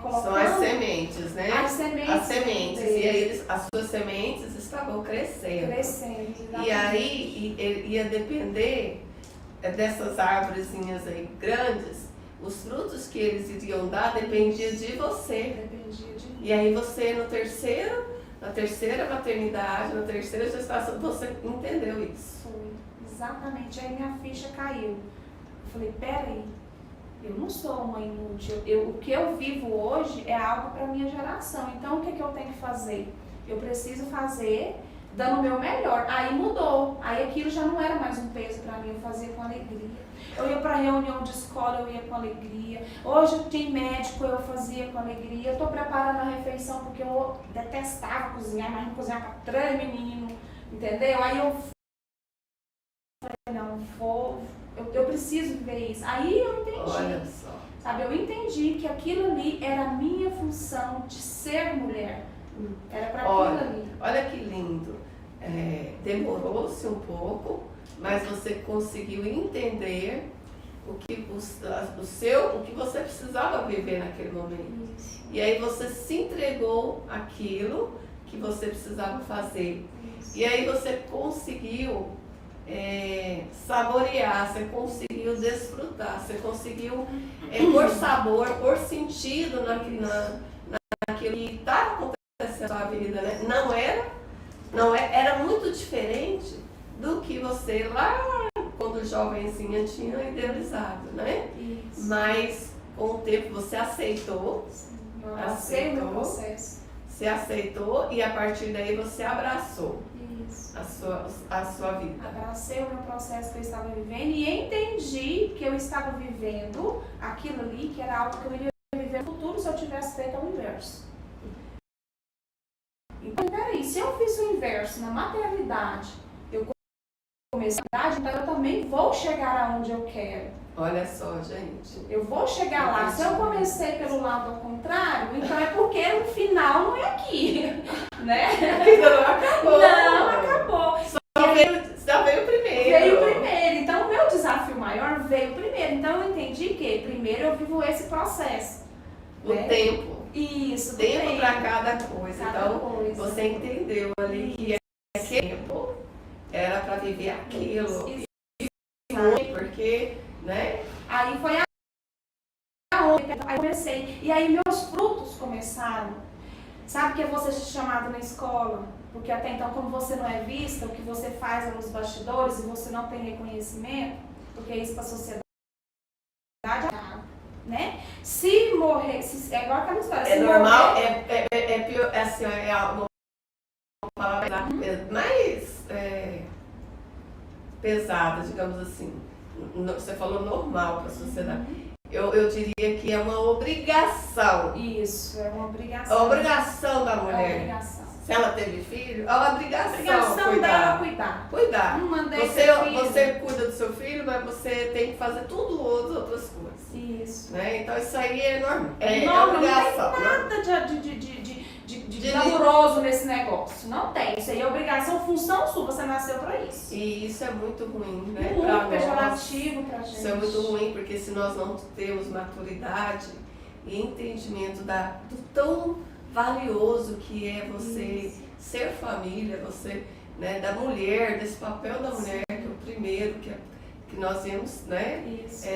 colocando... São as sementes, né? As sementes. As sementes. E aí as suas sementes estavam crescendo. Crescendo. E aí ia depender dessas árvorezinhas aí grandes, os frutos que eles iriam dar dependia de você. Dependia de mim. E aí você na terceira maternidade, na terceira gestação, você entendeu isso. Foi, exatamente. Aí minha ficha caiu. Eu falei, peraí, eu não sou uma inútil. O que eu vivo hoje é algo para minha geração. Então o que eu tenho que fazer? Eu preciso fazer dando o meu melhor. Aí mudou. Aí aquilo já não era mais um peso para mim, eu fazia com alegria. Eu ia para reunião de escola, eu ia com alegria. Hoje eu tinha médico, eu fazia com alegria. Eu estou preparando a refeição porque eu detestava cozinhar, mas não cozinhar para 3 meninos, entendeu? Aí eu falei, não, eu preciso ver isso. Aí eu entendi. Olha só. Sabe, eu entendi que aquilo ali era a minha função de ser mulher. Era para aquilo ali. Olha que lindo. Demorou-se um pouco, mas você conseguiu entender o que você precisava viver naquele momento. Isso. E aí você se entregou àquilo que você precisava fazer. Isso. E aí você conseguiu saborear, você conseguiu desfrutar, você conseguiu pôr sabor, pôr sentido naquilo que estava acontecendo na sua vida, né? Era muito diferente do que você lá, quando jovenzinha, tinha idealizado, né? Isso. Mas com o tempo você aceitou. Sim, eu abracei o meu processo. Você aceitou e a partir daí você abraçou Isso. a sua vida. Abracei o meu processo que eu estava vivendo e entendi que eu estava vivendo aquilo ali, que era algo que eu iria viver no futuro se eu tivesse feito o inverso. Então, peraí, se eu fiz o inverso na maternidade, eu comecei a idade, então eu também vou chegar aonde eu quero. Olha só, gente. Eu vou chegar lá. Se eu comecei pelo lado ao contrário, então é porque o final não é aqui, né? Ainda não acabou. Não, acabou. Só veio primeiro. Veio primeiro. Então, o meu desafio maior veio primeiro. Então, eu entendi que primeiro eu vivo esse processo. O tempo. Isso, Tempo para cada coisa. Cada Então, coisa. você entendeu ali que aquele tempo era para viver aquilo. Isso. Porque, né? Aí foi aí comecei. E aí meus frutos começaram. Sabe que é você ser chamado na escola? Porque até então, como você não é vista, o que você faz é nos bastidores e você não tem reconhecimento, porque isso para a sociedade né? Se morrer, é igual aquela história. É normal, pior, assim, é uma palavra mais pesada, digamos assim. Você falou normal para a sociedade. Eu diria que é uma obrigação. Isso, é uma obrigação. A obrigação da mulher. É uma obrigação. Se ela teve filho, é uma obrigação. A obrigação dela cuidar. Cuidar. Não mandei Você cuida do seu filho, mas você tem que fazer tudo outras coisas. Isso. Né? Então isso aí é normal. Não Obrigação. tem nada de glamuroso nesse negócio. Não tem. Isso aí é obrigação, função sua. Você nasceu pra isso. E isso é muito ruim, né? Muito pejorativo pra gente. Isso é muito ruim, porque se nós não temos maturidade e entendimento do tão valioso que é você ser família, você, né, da mulher, desse papel da mulher, que é o primeiro que nós vemos, né? Isso.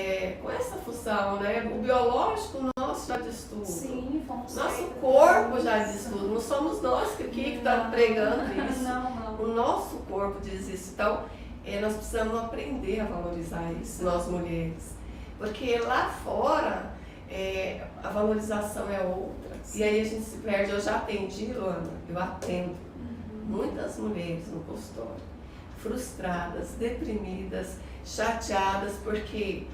Com essa função, né? O biológico nosso já diz tudo. Sim, fomos Nosso corpo já diz tudo. Não somos nós que está pregando isso. Não. O nosso corpo diz isso. Então, nós precisamos aprender a valorizar isso, nós mulheres. Porque lá fora, a valorização é outra. E aí a gente se perde. Eu já atendi, Luana, eu atendo muitas mulheres no consultório, frustradas, deprimidas, chateadas, porque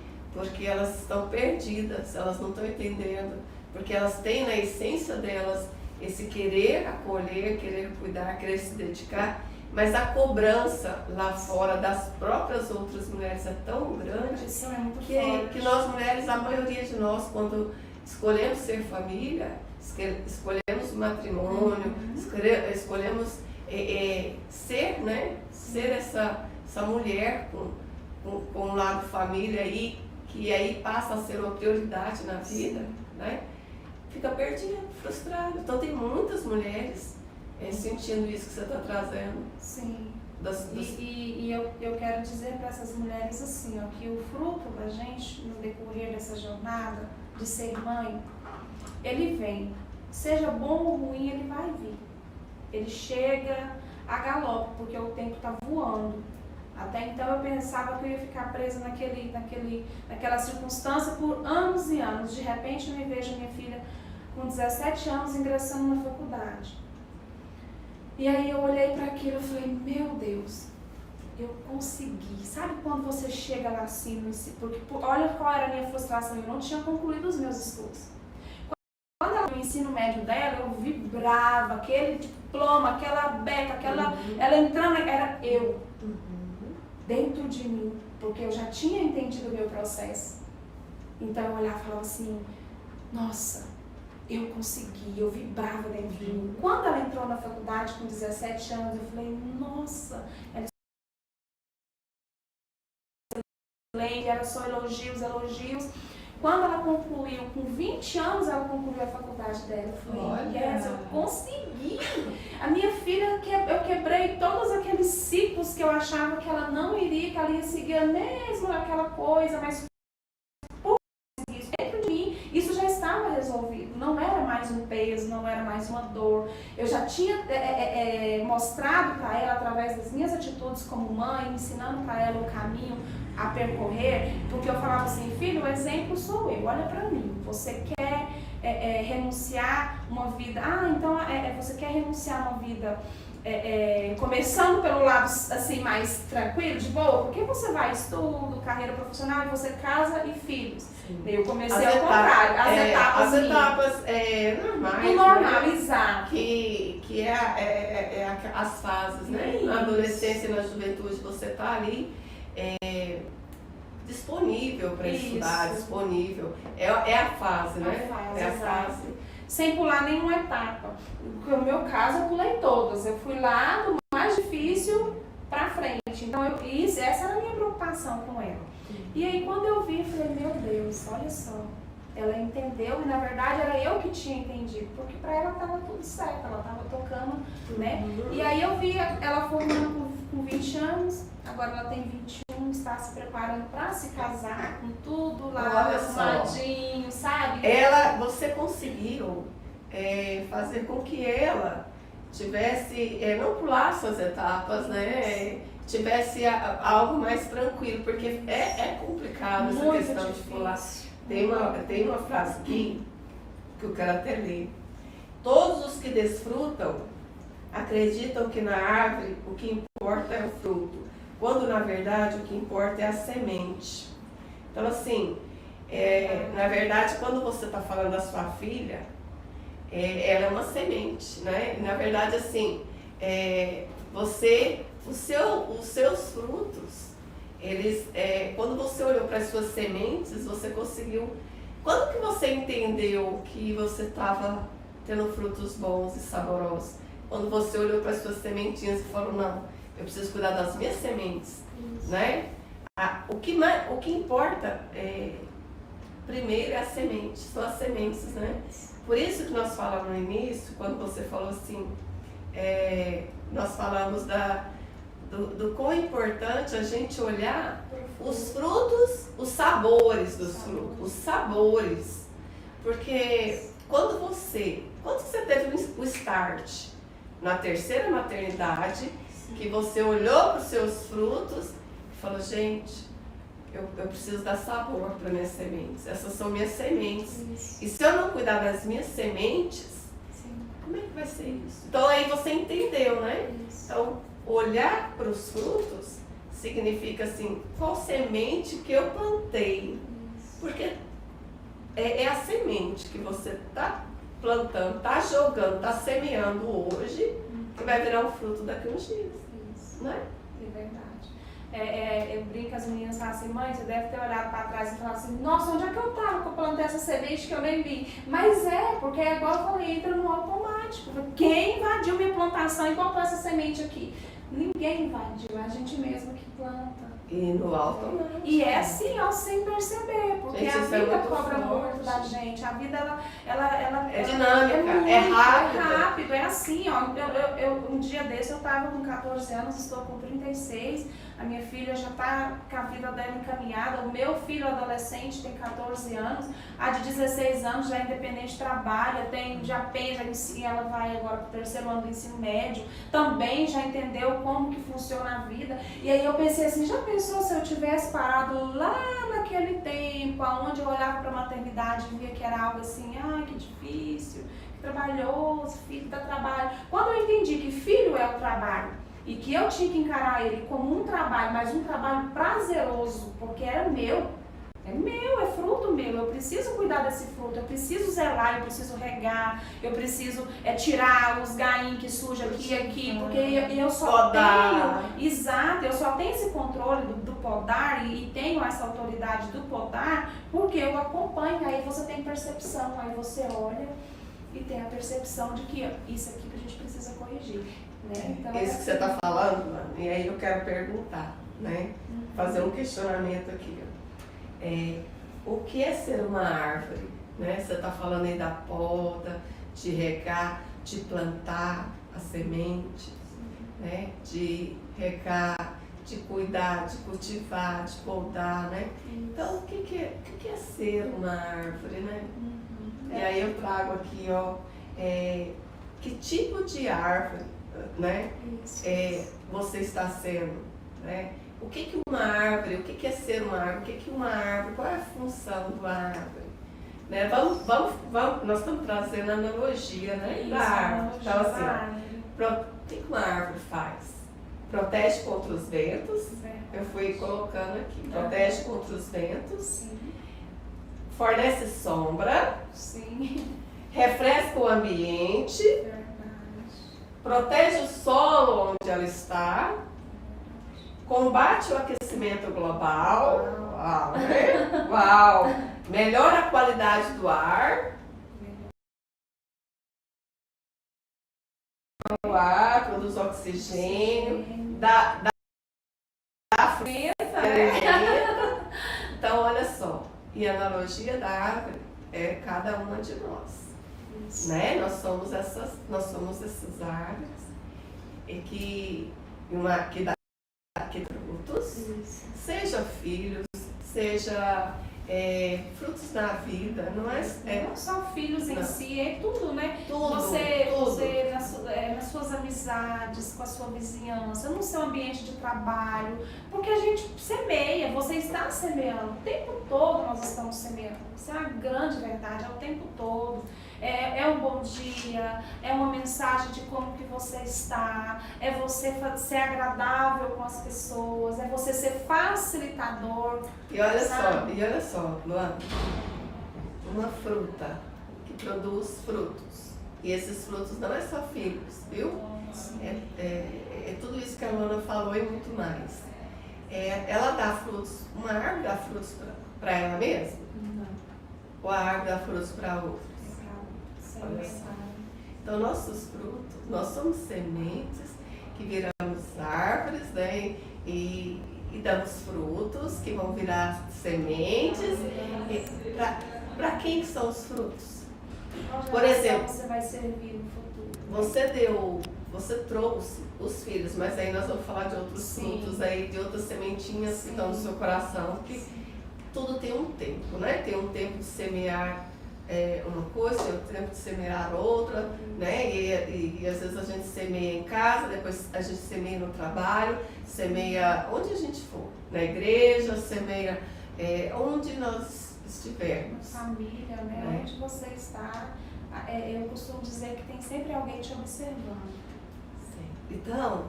elas estão perdidas, elas não estão entendendo, porque elas têm na essência delas esse querer acolher, querer cuidar, querer se dedicar, mas a cobrança lá fora das próprias outras mulheres é tão grande que nós mulheres, a maioria de nós, quando escolhemos ser família, escolhemos o matrimônio, escolhemos ser, né? Ser essa mulher com um lado família e que aí passa a ser uma prioridade na vida, né? Fica perdido, frustrado. Então tem muitas mulheres sentindo isso que você está trazendo. Sim. E eu quero dizer para essas mulheres assim, ó, que o fruto da gente no decorrer dessa jornada de ser mãe, ele vem. Seja bom ou ruim, ele vai vir. Ele chega a galope, porque o tempo está voando. Até então eu pensava que eu ia ficar presa naquela circunstância por anos e anos. De repente eu me vejo minha filha com 17 anos ingressando na faculdade. E aí eu olhei para aquilo e falei, meu Deus, eu consegui. Sabe quando você chega lá acima? Porque olha qual era a minha frustração, eu não tinha concluído os meus estudos. Quando ela no ensino médio dela, eu vibrava, aquele diploma, aquela beca, ela entrando, era eu. Dentro de mim, porque eu já tinha entendido o meu processo. Então eu olhava e falava assim, nossa, eu consegui, eu vibrava dentro de mim. Quando ela entrou na faculdade com 17 anos, eu falei, nossa, ela era só elogios. Quando ela concluiu, com 20 anos, ela concluiu a faculdade dela. Eu falei, yes, eu consegui. A minha filha, eu quebrei todos aqueles ciclos que eu achava que ela não iria, que ela ia seguir a mesma aquela coisa, mas por isso, dentro de mim, isso já estava resolvido. Não era mais um peso, não era mais uma dor. Eu já tinha mostrado para ela, através das minhas atitudes como mãe, ensinando para ela o caminho a percorrer, porque eu falava assim, filho, o exemplo sou eu, olha pra mim, você quer renunciar uma vida, então você quer renunciar uma vida começando pelo lado assim mais tranquilo, de boa, porque você vai estudo, carreira profissional, e você casa e filhos. Sim. Eu comecei ao contrário, as etapas normais, do normal, exato. Que as fases, né? Na adolescência e na juventude você tá ali disponível para estudar, disponível. É a fase, né? É a fase. Sem pular nenhuma etapa. No meu caso, eu pulei todas. Eu fui lá do mais difícil para frente. Então, essa era a minha preocupação com ela. E aí, quando eu vi, eu falei, meu Deus, olha só. Ela entendeu e, na verdade, era eu que tinha entendido. Porque para ela estava tudo certo, ela estava tocando, né? E aí eu vi ela formando com 20 anos, agora ela tem 21, está se preparando para se casar, com tudo lá arrumadinho, sabe? Você conseguiu fazer com que ela tivesse, não pulasse as etapas, né? Tivesse algo mais tranquilo, porque é complicado essa questão de pular. Tem uma frase aqui que eu quero até ler. Todos os que desfrutam acreditam que na árvore o que importa é o fruto, quando na verdade o que importa é a semente. Então assim, na verdade quando você está falando da sua filha, ela é uma semente, né? Na verdade assim, os seus frutos, eles, quando você olhou para as suas sementes, você conseguiu. Quando que você entendeu que você estava tendo frutos bons e saborosos? Quando você olhou para as suas sementinhas e falou, não, eu preciso cuidar das minhas sementes, né? O que importa primeiro é a semente, são as sementes, né? Por isso que nós falamos no início, quando você falou assim, nós falamos do quão importante a gente olhar os frutos, os sabores dos frutos, os sabores. Porque quando você teve o start na terceira maternidade, que você olhou para os seus frutos e falou, gente, eu preciso dar sabor para minhas sementes, essas são minhas sementes. Isso. E se eu não cuidar das minhas sementes, como é que vai ser isso? Então aí você entendeu, né? Isso. Então, olhar para os frutos significa assim, qual semente que eu plantei? Porque é a semente que você está plantando, está jogando, está semeando hoje, que vai virar um fruto daqui a uns dias. Isso. Né? É verdade. Eu brinco, as meninas falam assim, mãe, você deve ter olhado para trás e falado assim, nossa, onde é que eu estava que eu plantei essa semente que eu nem vi? Mas porque é igual eu falei, entra no automático. Quem invadiu minha plantação e botou essa semente aqui? Ninguém invadiu, é a gente mesmo que planta. E no automático. E assim, ó, sem perceber. porque Gente, a isso é vida muito cobra forte. muito da gente. A vida, ela É dinâmica, muito, é rápida. É rápido, é assim, ó. Um dia desse eu tava com 14 anos, estou com 36. A minha filha já está com a vida dela encaminhada. O meu filho adolescente tem 14 anos. A de 16 anos já é independente, trabalha, ela vai agora para o 3º ano do ensino médio. Também já entendeu como que funciona a vida. E aí eu pensei assim, já pensou se eu tivesse parado lá naquele tempo, onde eu olhava para a maternidade e via que era algo assim, ai, que difícil, que trabalhoso, filho dá trabalho. Quando eu entendi que filho é o trabalho, e que eu tinha que encarar ele como um trabalho, mas um trabalho prazeroso, porque era meu, é fruto meu, eu preciso cuidar desse fruto, eu preciso zelar, eu preciso regar, eu preciso tirar os gainhos que surgem aqui e aqui, porque eu só eu só tenho esse controle do podar e tenho essa autoridade do podar, porque eu acompanho, aí você tem percepção, aí você olha e tem a percepção de que isso aqui que a gente precisa corrigir. Né? Então, isso que você está falando, mano, e aí eu quero perguntar, né? Fazer um questionamento aqui. O que é ser uma árvore? Né? Você está falando aí da poda, de regar, de plantar as sementes, né? De regar, de cuidar, de cultivar, de podar, né? Então, o que é ser uma árvore, né? E aí eu trago aqui, ó, que tipo de árvore, né, você está sendo, né? O que uma árvore, o que é ser uma árvore, o que uma árvore, qual é a função da árvore? Né? Vamos, nós estamos trazendo a analogia, né, da árvore. Então, assim, o que uma árvore faz? Protege contra os ventos, eu fui colocando aqui, protege contra os ventos, sim. Fornece sombra, sim. Refresca o ambiente, protege o solo onde ela está, combate o aquecimento global, melhora a qualidade do ar, produz oxigênio, dá fruta, Então, olha só, e a analogia da árvore é cada uma de nós. Né? Nós somos essas árvores que dá frutos, seja filhos, seja frutos na vida, não é só filhos em si, é tudo, né? Tudo, você nas suas amizades, com a sua vizinhança, no seu ambiente de trabalho, porque a gente semeia, você está semeando, o tempo todo nós estamos semeando, isso é uma grande verdade, é o tempo todo. É um bom dia, é uma mensagem de como que você está, é você ser agradável com as pessoas, é você ser facilitador. E olha só, Luana, uma fruta que produz frutos, e esses frutos não é só filhos, viu? É tudo isso que a Luana falou e muito mais. Ela dá frutos, uma árvore dá frutos para ela mesma? Não. Ou a árvore dá frutos para outra? Então, nossos frutos, nós somos sementes que viramos árvores, né? E damos frutos que vão virar sementes. Para quem são os frutos? Por exemplo, você vai servir no futuro. Você trouxe os filhos, mas aí nós vamos falar de outros frutos aí, de outras sementinhas que estão no seu coração, porque tudo tem um tempo, né? Tem um tempo de semear uma coisa, tem um tempo de semear outra, né? E às vezes a gente semeia em casa, depois a gente semeia no trabalho, semeia onde a gente for, na igreja, semeia onde nós estivermos. Na família, né? Onde você está, eu costumo dizer que tem sempre alguém te observando. Sim. Então,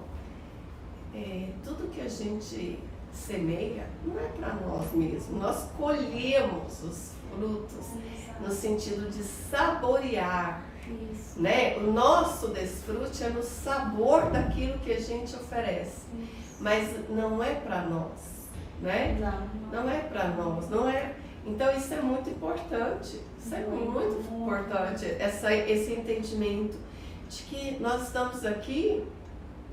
tudo que a gente semeia não é para nós mesmos, nós colhemos os frutos no sentido de saborear, né? O nosso desfrute é no sabor daquilo que a gente oferece, mas não é para nós, né? Não é para nós, não é. Então isso é muito importante, isso é muito importante, esse entendimento de que nós estamos aqui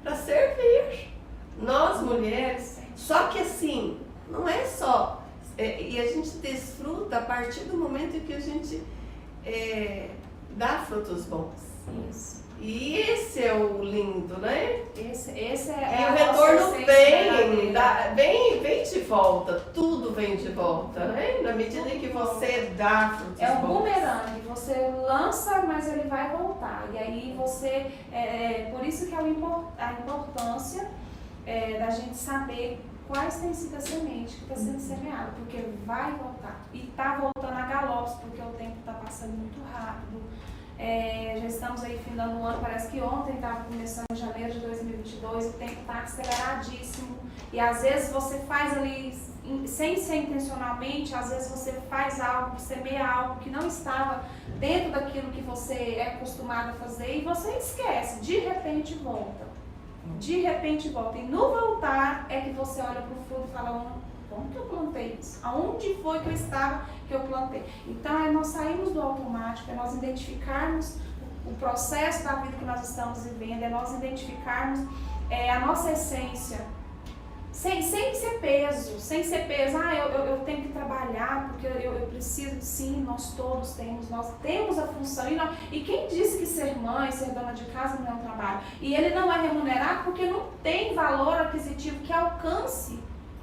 para servir, nós mulheres. Só que assim, não é só e a gente desfruta a partir do momento em que a gente dá frutos bons. Isso. E esse é o lindo, né? Esse E é o retorno vem de volta, tudo vem de volta, né? Na medida em que você dá frutos é um bons. bumerangue, você lança, mas ele vai voltar. E aí você, por isso que é a importância da gente saber quais têm sido a semente que está sendo semeada, porque vai voltar. E está voltando a galopes, porque o tempo está passando muito rápido. Já estamos aí findando o ano, parece que ontem estava começando janeiro de 2022, o tempo está aceleradíssimo e às vezes você faz ali, sem ser intencionalmente, às vezes você faz algo, semeia algo que não estava dentro daquilo que você é acostumado a fazer e você esquece, de repente volta. De repente volta. E no voltar é que você olha para o fruto e fala, como que eu plantei isso? Aonde foi que eu estava que eu plantei? Então, nós sairmos do automático, nós identificarmos o processo da vida que nós estamos vivendo, nós identificarmos a nossa essência, sem ser peso, eu tenho que trabalhar, porque eu preciso, sim, nós todos temos a função, e quem disse que ser mãe, ser dona de casa não é um trabalho? E ele não é remunerado porque não tem valor aquisitivo que alcance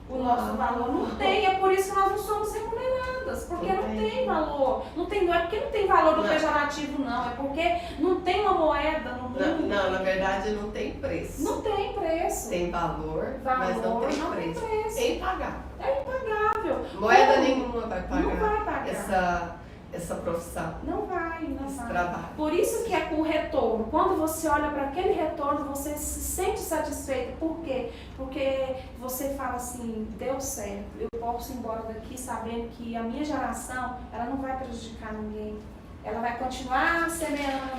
o nosso valor, não tem, é por isso que nós não somos remuneradas, porque não tem valor, não é porque não tem valor do pejorativo não, é porque não tem uma moeda no mundo. Não, na verdade não tem preço. Não tem preço. Tem valor, mas não tem preço. É impagável. É impagável. Moeda nenhuma vai pagar, não vai pagar essa profissão. Não vai, esse trabalho. Por isso que é com o retorno. Quando você olha para aquele retorno, você se sente satisfeito. Por quê? Porque você fala assim, deu certo. Eu posso ir embora daqui sabendo que a minha geração, ela não vai prejudicar ninguém. Ela vai continuar semeando,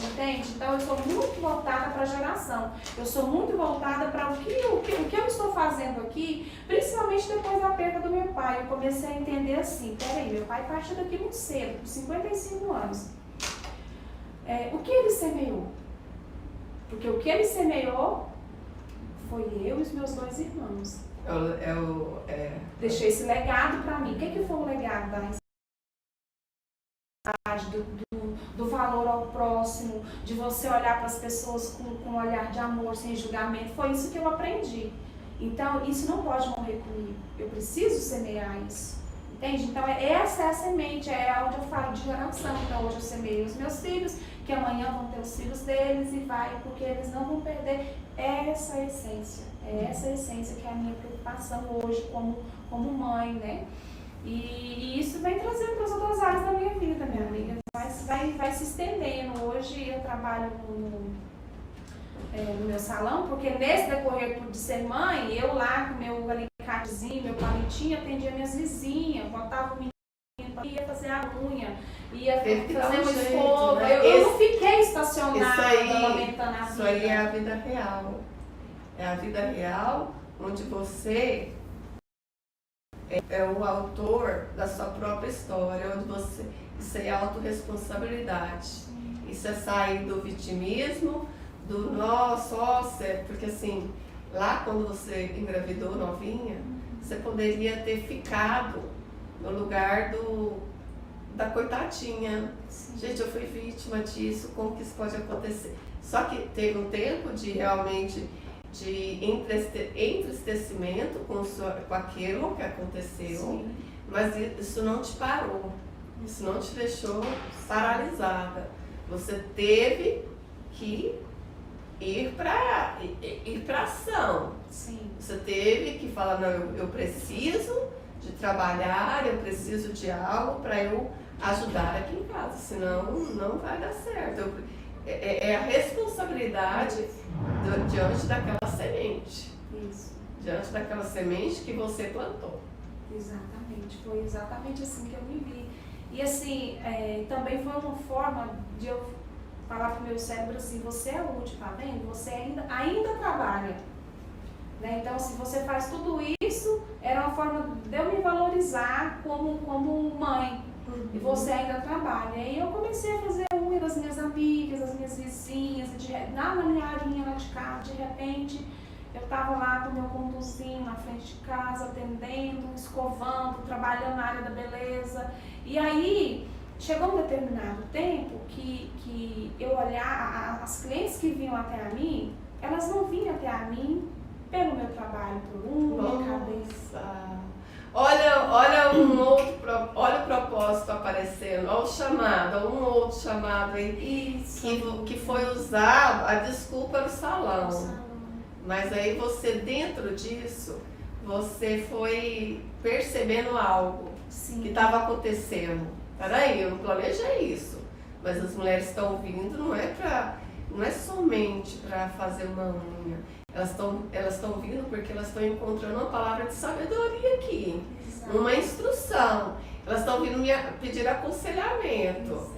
entende? Então eu sou muito voltada para a geração. Eu sou muito voltada para o que eu estou fazendo aqui, principalmente depois da perda do meu pai. Eu comecei a entender assim, peraí, meu pai partiu daqui muito cedo, com 55 anos. O que ele semeou? Porque o que ele semeou foi eu e os meus 2 irmãos. Deixei esse legado para mim. O que foi o legado da do valor ao próximo, de você olhar para as pessoas com um olhar de amor, sem julgamento? Foi isso que eu aprendi. Então, isso não pode morrer comigo. Eu preciso semear isso. Entende? Então, essa é a semente, é onde eu falo de geração. Então, hoje eu semeio os meus filhos, que amanhã vão ter os filhos deles e vai, porque eles não vão perder essa essência. É essa essência que é a minha preocupação hoje como mãe, né? E isso vem trazendo para as outras áreas da minha vida, minha amiga. Vai se estendendo. Hoje eu trabalho no meu salão, porque nesse decorrer de ser mãe, eu lá com meu alicatezinho, meu palitinho, atendia minhas vizinhas, botava o menino, ia fazer a unha, ia fazer uma escova. Né? Eu não fiquei estacionada, lamentando a vida. Isso aí é a vida real. É a vida real onde você é o autor da sua própria história, onde você... Isso é autorresponsabilidade. Isso é sair do vitimismo, do nossa, porque assim, lá quando você engravidou novinha, você poderia ter ficado no lugar da coitadinha. Sim. Gente, eu fui vítima disso, como que isso pode acontecer? Só que teve um tempo de realmente de entristecimento com aquilo que aconteceu. Sim. Mas isso não te parou, isso não te deixou paralisada. Você teve que ir para ação. Sim. Você teve que falar, não, eu preciso de trabalhar, eu preciso de algo para eu ajudar aqui em casa, senão não vai dar certo. É a responsabilidade diante daquela semente. Isso. Diante daquela semente que você plantou. Exatamente, foi exatamente assim que eu vivi. E assim, também foi uma forma de eu falar para o meu cérebro assim, você é útil, tá vendo? Você ainda trabalha. Né? Então, se você faz tudo isso, era uma forma de eu me valorizar como mãe. E você ainda trabalha. E eu comecei a fazer unha das minhas amigas, das minhas vizinhas, na minha arinha lá de casa, de repente, Eu estava lá com o meu conduzinho na frente de casa, atendendo, escovando, trabalhando na área da beleza. E aí, chegou um determinado tempo que eu olhar, as clientes que vinham até a mim, elas não vinham até a mim pelo meu trabalho, por unha, cabelo. Olha olha o propósito aparecendo, olha o chamado, olha um outro chamado aí. Isso. Que foi usado, a desculpa era o salão. Mas aí você, dentro disso, você foi percebendo algo que estava acontecendo. Peraí, eu não planejei isso. Mas as mulheres estão vindo, não é somente para fazer uma unha. Elas estão vindo porque elas estão encontrando uma palavra de sabedoria aqui. Exato. Uma instrução. Elas estão vindo me pedir aconselhamento.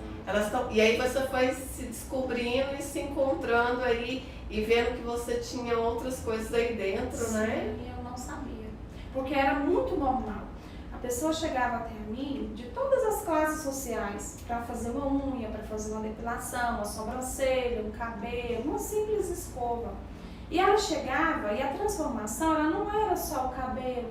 E aí você foi se descobrindo e se encontrando aí e vendo que você tinha outras coisas aí dentro, sim, né? E eu não sabia. Porque era muito normal. A pessoa chegava até mim de todas as classes sociais para fazer uma unha, para fazer uma depilação, uma sobrancelha, um cabelo, uma simples escova. E ela chegava e a transformação, ela não era só o cabelo,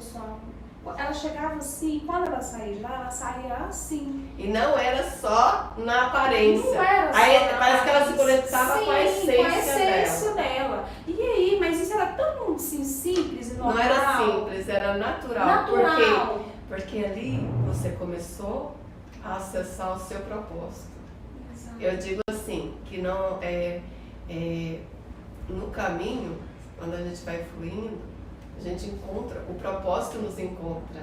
ela chegava assim, quando ela saía de lá, ela saía assim. E não era só na aparência. Não era só aí na parece que ela se conectava sim, com a essência dela. E aí, mas isso era tão assim, simples e normal. Não era simples, era natural. Porque ali você começou a acessar o seu propósito. Exato. Eu digo assim, que não no caminho, quando a gente vai fluindo, a gente encontra, o propósito nos encontra.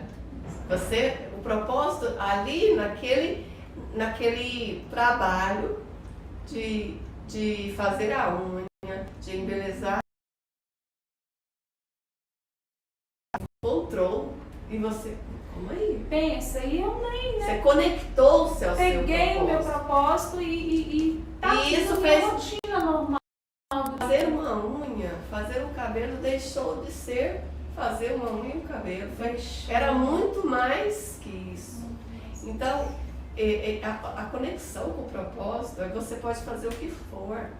O propósito ali naquele trabalho de fazer a unha, de embelezar, encontrou e você, como aí? Pensa, e eu nem, né? Você conectou-se ao seu propósito. Peguei o meu propósito e isso fez rotina normal. Fazer uma unha, fazer um cabelo deixou de ser fazer uma unha e um cabelo. Era muito mais que isso. Então, a conexão com o propósito, você pode fazer o que for,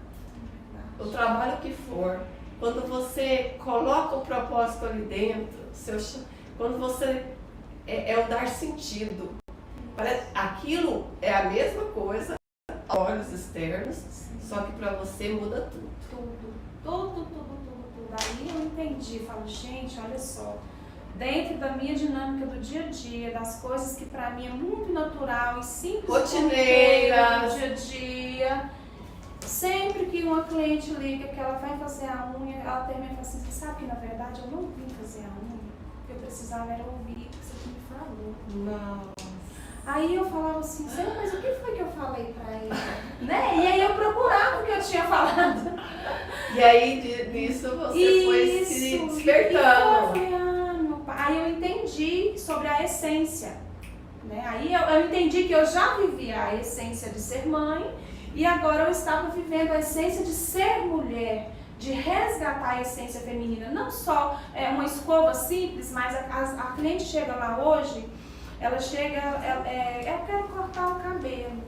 o trabalho que for. Quando você coloca o propósito ali dentro, quando você é o dar sentido. Aquilo é a mesma coisa, olhos externos, só que para você muda tudo. Tudo. Aí eu entendi, falo, gente, olha só, dentro da minha dinâmica do dia a dia, das coisas que pra mim é muito natural e simples, rotineiras, do dia a dia, sempre que uma cliente liga que ela vai fazer a unha, ela termina e fala assim, você sabe que na verdade eu não vim fazer a unha, eu precisava era ouvir o que você me falou. Não. Aí eu falava assim, mas o que foi que eu falei pra ele? Né? E aí eu procurava o que eu tinha falado. E aí nisso você foi se despertando. Aí eu entendi sobre a essência. Né? Aí eu entendi que eu já vivia a essência de ser mãe e agora eu estava vivendo a essência de ser mulher, de resgatar a essência feminina. Não só uma escova simples, mas a cliente chega lá hoje, ela chega, eu quero cortar o cabelo.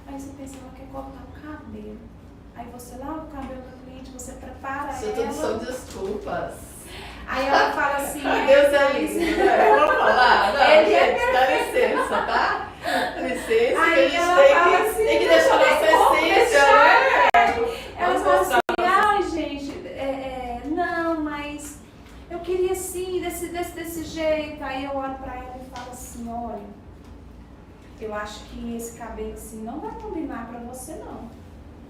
Aí você pensa, ela quer cortar o cabelo. Aí você lava o cabelo da cliente, você prepara Isso ela. tudo são desculpas. Aí ela fala assim, Deus é lindo, né? Eu vou falar, não, Ele gente, dá licença, tá? Dá licença, aí que a gente tem que deixar nossa essência, né? Ela fala assim, ai gente, não, mas eu queria assim, desse jeito. Aí eu olho pra ela e falo assim, olha, eu acho que esse cabelo assim não vai combinar pra você não.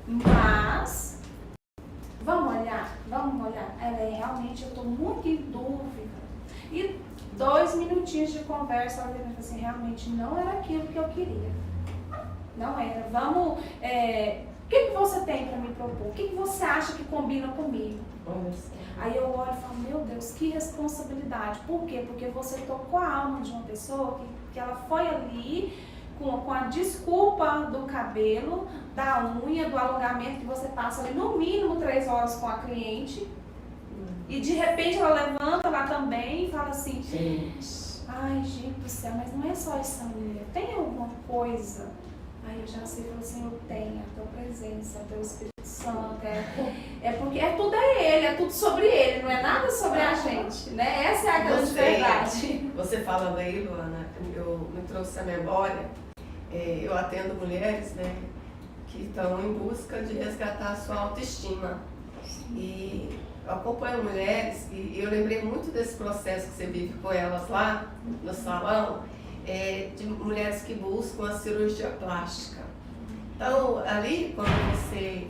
Mas, vamos olhar. Ela realmente, eu tô muito em dúvida. E 2 minutinhos de conversa, ela falou assim, realmente não era aquilo que eu queria. Não era. Vamos, o que você tem pra me propor? O que você acha que combina comigo? Aí eu olho e falo, meu Deus, que responsabilidade. Por quê? Porque você tocou a alma de uma pessoa que ela foi ali com a desculpa do cabelo, da unha, do alongamento que você passa ali no mínimo 3 horas com a cliente. E de repente ela levanta lá também e fala assim, ai gente do céu, mas não é só essa unha, tem alguma coisa? Aí eu já sei, falo assim, eu tenho a tua presença, o teu Espírito Santo, porque tudo ele, é tudo sobre ele, não é nada sobre a gente, né? Essa é a grande verdade. Você falando aí, Luana, me trouxe a memória, eu atendo mulheres, né, que estão em busca de resgatar a sua autoestima. E eu acompanho mulheres, e eu lembrei muito desse processo que você vive com elas lá no salão, de mulheres que buscam a cirurgia plástica. Então, ali, quando você...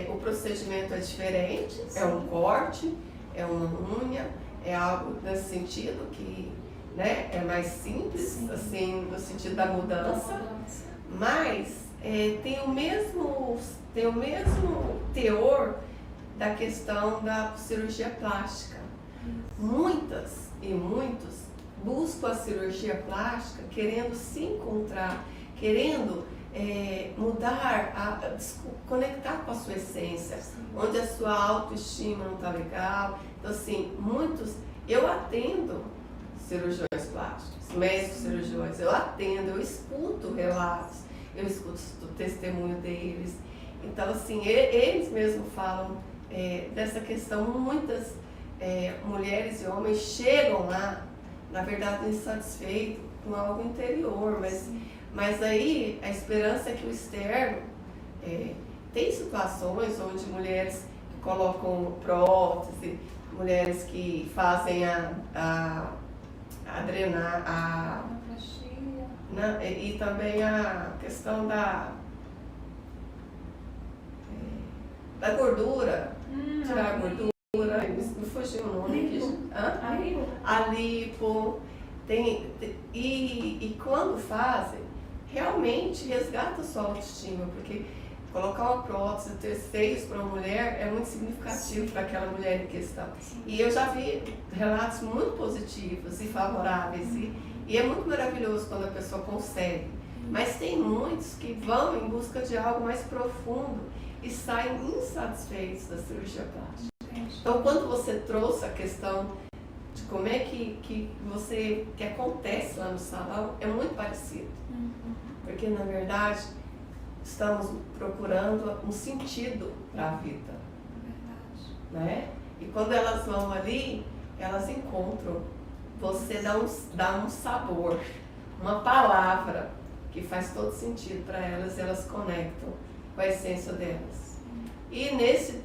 o procedimento é diferente, é um corte, é uma unha, é algo nesse sentido que, né, é mais simples, assim, no sentido da mudança, mas tem o mesmo teor da questão da cirurgia plástica. Muitas e muitos buscam a cirurgia plástica querendo se encontrar, querendo mudar, conectar com a sua essência, onde a sua autoestima não está legal. Então, assim, eu atendo cirurgiões plásticos, médicos cirurgiões, eu atendo, eu escuto relatos, eu escuto o testemunho deles. Então, assim, eles mesmos falam dessa questão. Muitas mulheres e homens chegam lá, na verdade, insatisfeitos com algo interior, mas aí a esperança é que o externo, tem situações onde mulheres que colocam prótese, mulheres que fazem a drenar, e também a questão da gordura, tirar a gordura, me fugiu o nome aqui. A lipo. E quando fazem, realmente resgata a sua autoestima, porque colocar uma prótese, ter seios para uma mulher é muito significativo para aquela mulher em questão. E eu já vi relatos muito positivos e favoráveis, e é muito maravilhoso quando a pessoa consegue. Mas tem muitos que vão em busca de algo mais profundo e saem insatisfeitos da cirurgia plástica. Então, quando você trouxe a questão de como é que acontece lá no salão, é muito parecido. Porque, na verdade, estamos procurando um sentido para a vida. Né? E quando elas vão ali, elas encontram. Você dá um sabor, uma palavra que faz todo sentido para elas, e elas conectam com a essência delas. E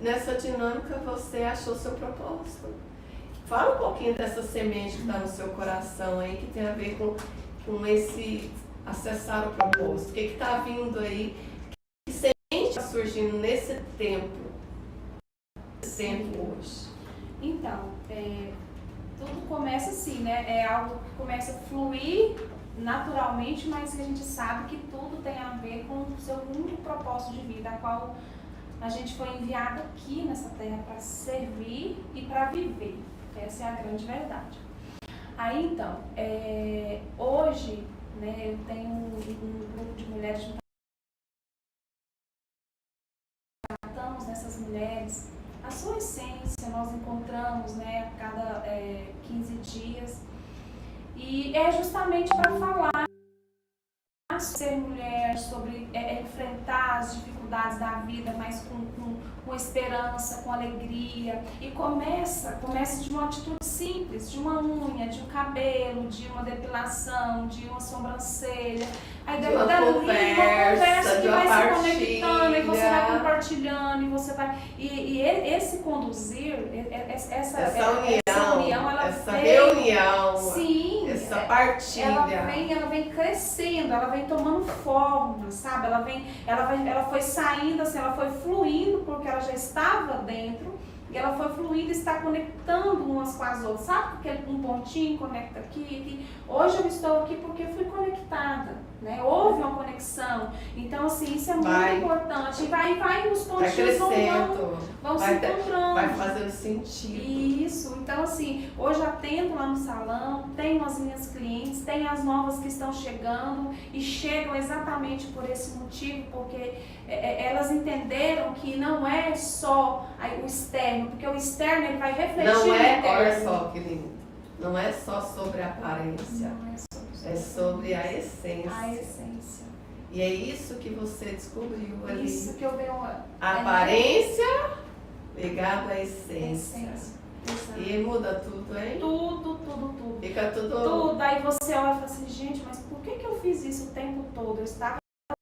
nessa dinâmica você achou seu propósito. Fala um pouquinho dessa semente que está no seu coração aí, que tem a ver com esse acessar o propósito. O que está vindo aí? Que semente está surgindo nesse tempo hoje? Então, tudo começa assim, né? É algo que começa a fluir naturalmente, mas que a gente sabe que tudo tem a ver com o seu único propósito de vida, a qual a gente foi enviado aqui nessa terra para servir e para viver. Essa é a grande verdade. Aí então, hoje, né, eu tenho um grupo de mulheres que tratamos nessas mulheres a sua essência, nós encontramos, né, a cada 15 dias, e é justamente para falar sobre ser mulher, sobre enfrentar as dificuldades da vida, mas com esperança, com alegria. E começa de uma atitude simples, de uma unha, de um cabelo, de uma depilação, de uma sobrancelha. Aí dali uma conversa que vai se conectando, e você vai compartilhando, e você vai. E esse conduzir, essa união, essa reunião, sim, essa partilha, ela vem crescendo, ela vem tomando forma, sabe? Ela foi saindo assim, ela foi fluindo porque ela já estava dentro, e ela foi fluindo e está conectando umas com as outras, sabe? Porque um pontinho conecta aqui. Hoje eu estou aqui porque fui conectada, né? Houve uma conexão. Então, assim, isso é muito importante. E vai os pontinhos vão se encontrando. Vai fazendo sentido. Isso. Então, assim, hoje atendo lá no salão, tenho as minhas clientes, tenho as novas que estão chegando e chegam exatamente por esse motivo, porque elas entenderam que não é só o externo, porque o externo ele vai refletir no interno. Olha só que lindo. Não é só sobre a aparência, é sobre a essência. A essência. E é isso que você descobriu ali. Isso que eu venho. A aparência ligado à essência. E muda tudo, hein? Tudo. Fica tudo... Tudo. Aí você olha e fala assim, gente, mas por que eu fiz isso o tempo todo? Eu estava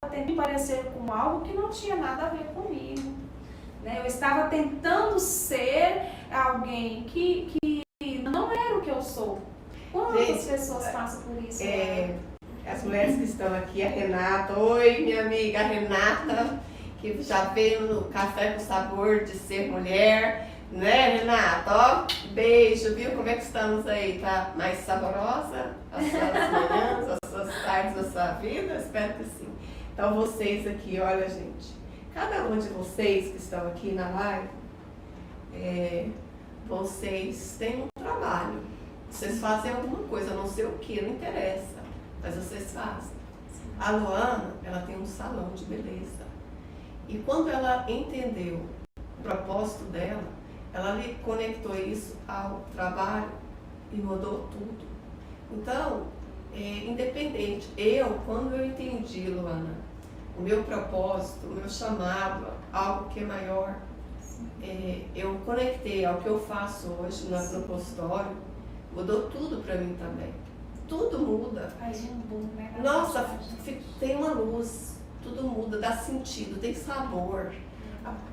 tentando parecer com algo que não tinha nada a ver comigo. Né? Eu estava tentando ser alguém que não era o que eu sou. Quantas pessoas passam por isso? As mulheres que estão aqui, a Renata, oi minha amiga, a Renata, que já veio no Café com Sabor de Ser Mulher, né, Renata? Ó, beijo, viu como é que estamos aí? Tá mais saborosa as suas manhãs, as suas tardes da sua vida? Espero que sim. Então vocês aqui, olha gente, cada um de vocês que estão aqui na live, vocês têm um trabalho, vocês fazem alguma coisa, não sei o que, não interessa, mas vocês fazem. A Luana, ela tem um salão de beleza. E quando ela entendeu o propósito dela, ela lhe conectou isso ao trabalho e mudou tudo. Então, independente, quando eu entendi, Luana, o meu propósito, o meu chamado, algo que é maior, eu conectei ao que eu faço hoje no consultório, mudou tudo para mim também. Tudo muda. Faz um boom, né? Nossa, tem uma luz, tudo muda, dá sentido, tem sabor.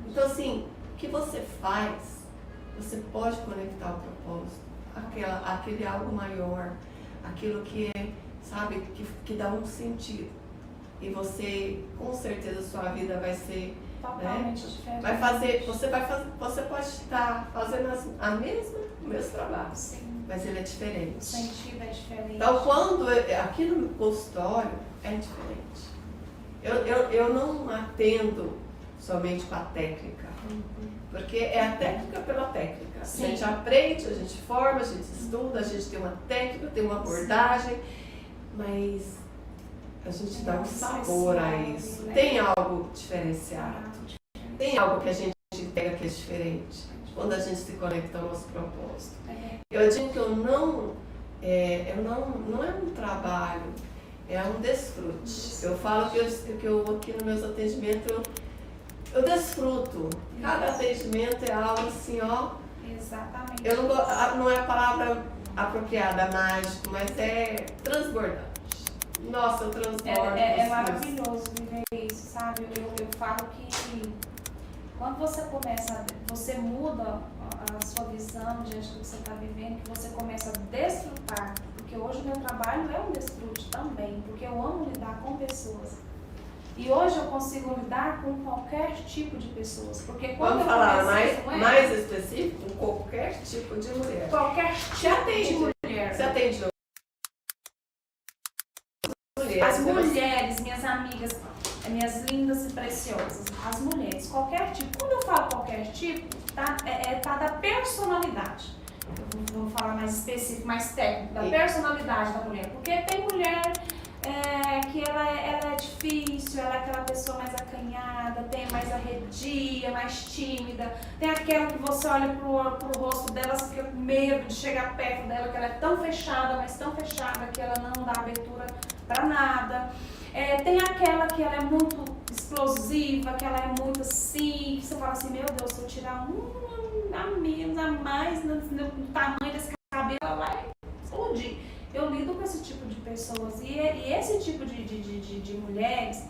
Então assim, o que você faz, você pode conectar ao propósito, aquele algo maior, aquilo que sabe, que dá um sentido. E você, com certeza, sua vida vai ser totalmente diferente. Você pode estar fazendo o mesmo trabalho. Sim. Mas ele é diferente. O sentido é diferente. Então, aqui no consultório é diferente. Eu não atendo somente com a técnica, porque é a técnica pela técnica. Sim. A gente aprende, a gente forma, a gente estuda, a gente tem uma técnica, tem uma abordagem, mas a gente dá um sabor a isso. Né? Tem algo diferenciado. Tem algo que a gente pega que é diferente quando a gente se conecta ao nosso propósito. Eu digo que não é um trabalho, é um desfrute. Eu falo que eu aqui nos meus atendimentos eu desfruto. Cada atendimento é algo assim, ó. Exatamente. Não é a palavra apropriada, mágico, mas é transbordante. Nossa, eu transbordo. É maravilhoso viver isso, sabe? Eu falo que quando você muda a sua visão diante do que você está vivendo, que você começa a desfrutar, porque hoje o meu trabalho é um desfrute também, porque eu amo lidar com pessoas. E hoje eu consigo lidar com qualquer tipo de pessoas, porque quando vamos falar mais específico, com qualquer tipo de mulher. Qualquer tipo de mulher. Você atende as mulheres, minhas amigas, minhas lindas e preciosas, as mulheres, qualquer tipo. Quando eu falo qualquer tipo, tá da personalidade. Eu vou falar mais específico, mais técnico, da personalidade da mulher. Porque tem mulher que ela é difícil, ela é aquela pessoa mais acanhada, tem mais arredia, mais tímida. Tem aquela que você olha pro rosto dela, você fica com medo de chegar perto dela, que ela é tão fechada, mas tão fechada que ela não dá abertura para nada. Tem aquela que ela é muito explosiva, que ela é muito assim, que você fala assim, meu Deus, se eu tirar a menos, a mais no tamanho desse cabelo, ela vai explodir. Eu lido com esse tipo de pessoas e esse tipo de mulheres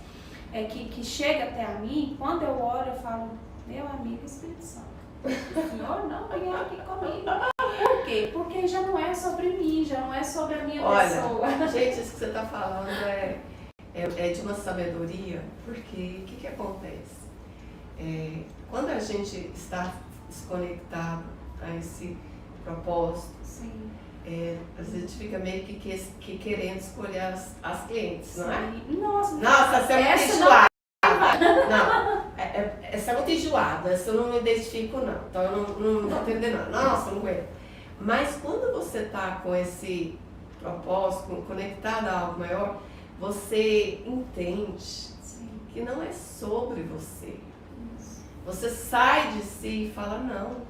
que chega até a mim, quando eu olho, eu falo, meu amigo Espírito Santo, o senhor não vem aqui comigo. Por quê? Porque já não é sobre mim, já não é sobre a minha pessoa. Gente, isso que você está falando é de uma sabedoria, porque o que acontece? Quando a gente está desconectado a esse propósito, sim. A gente fica meio que querendo escolher as clientes, não é? Nossa, você é muito enjoada. Não, essa é muito enjoada, essa eu não me identifico não, então eu não estou entendendo não. Nossa, não aguento. Mas quando você está com esse propósito, conectado a algo maior, você entende que não é sobre você. Você sai de si e fala, não,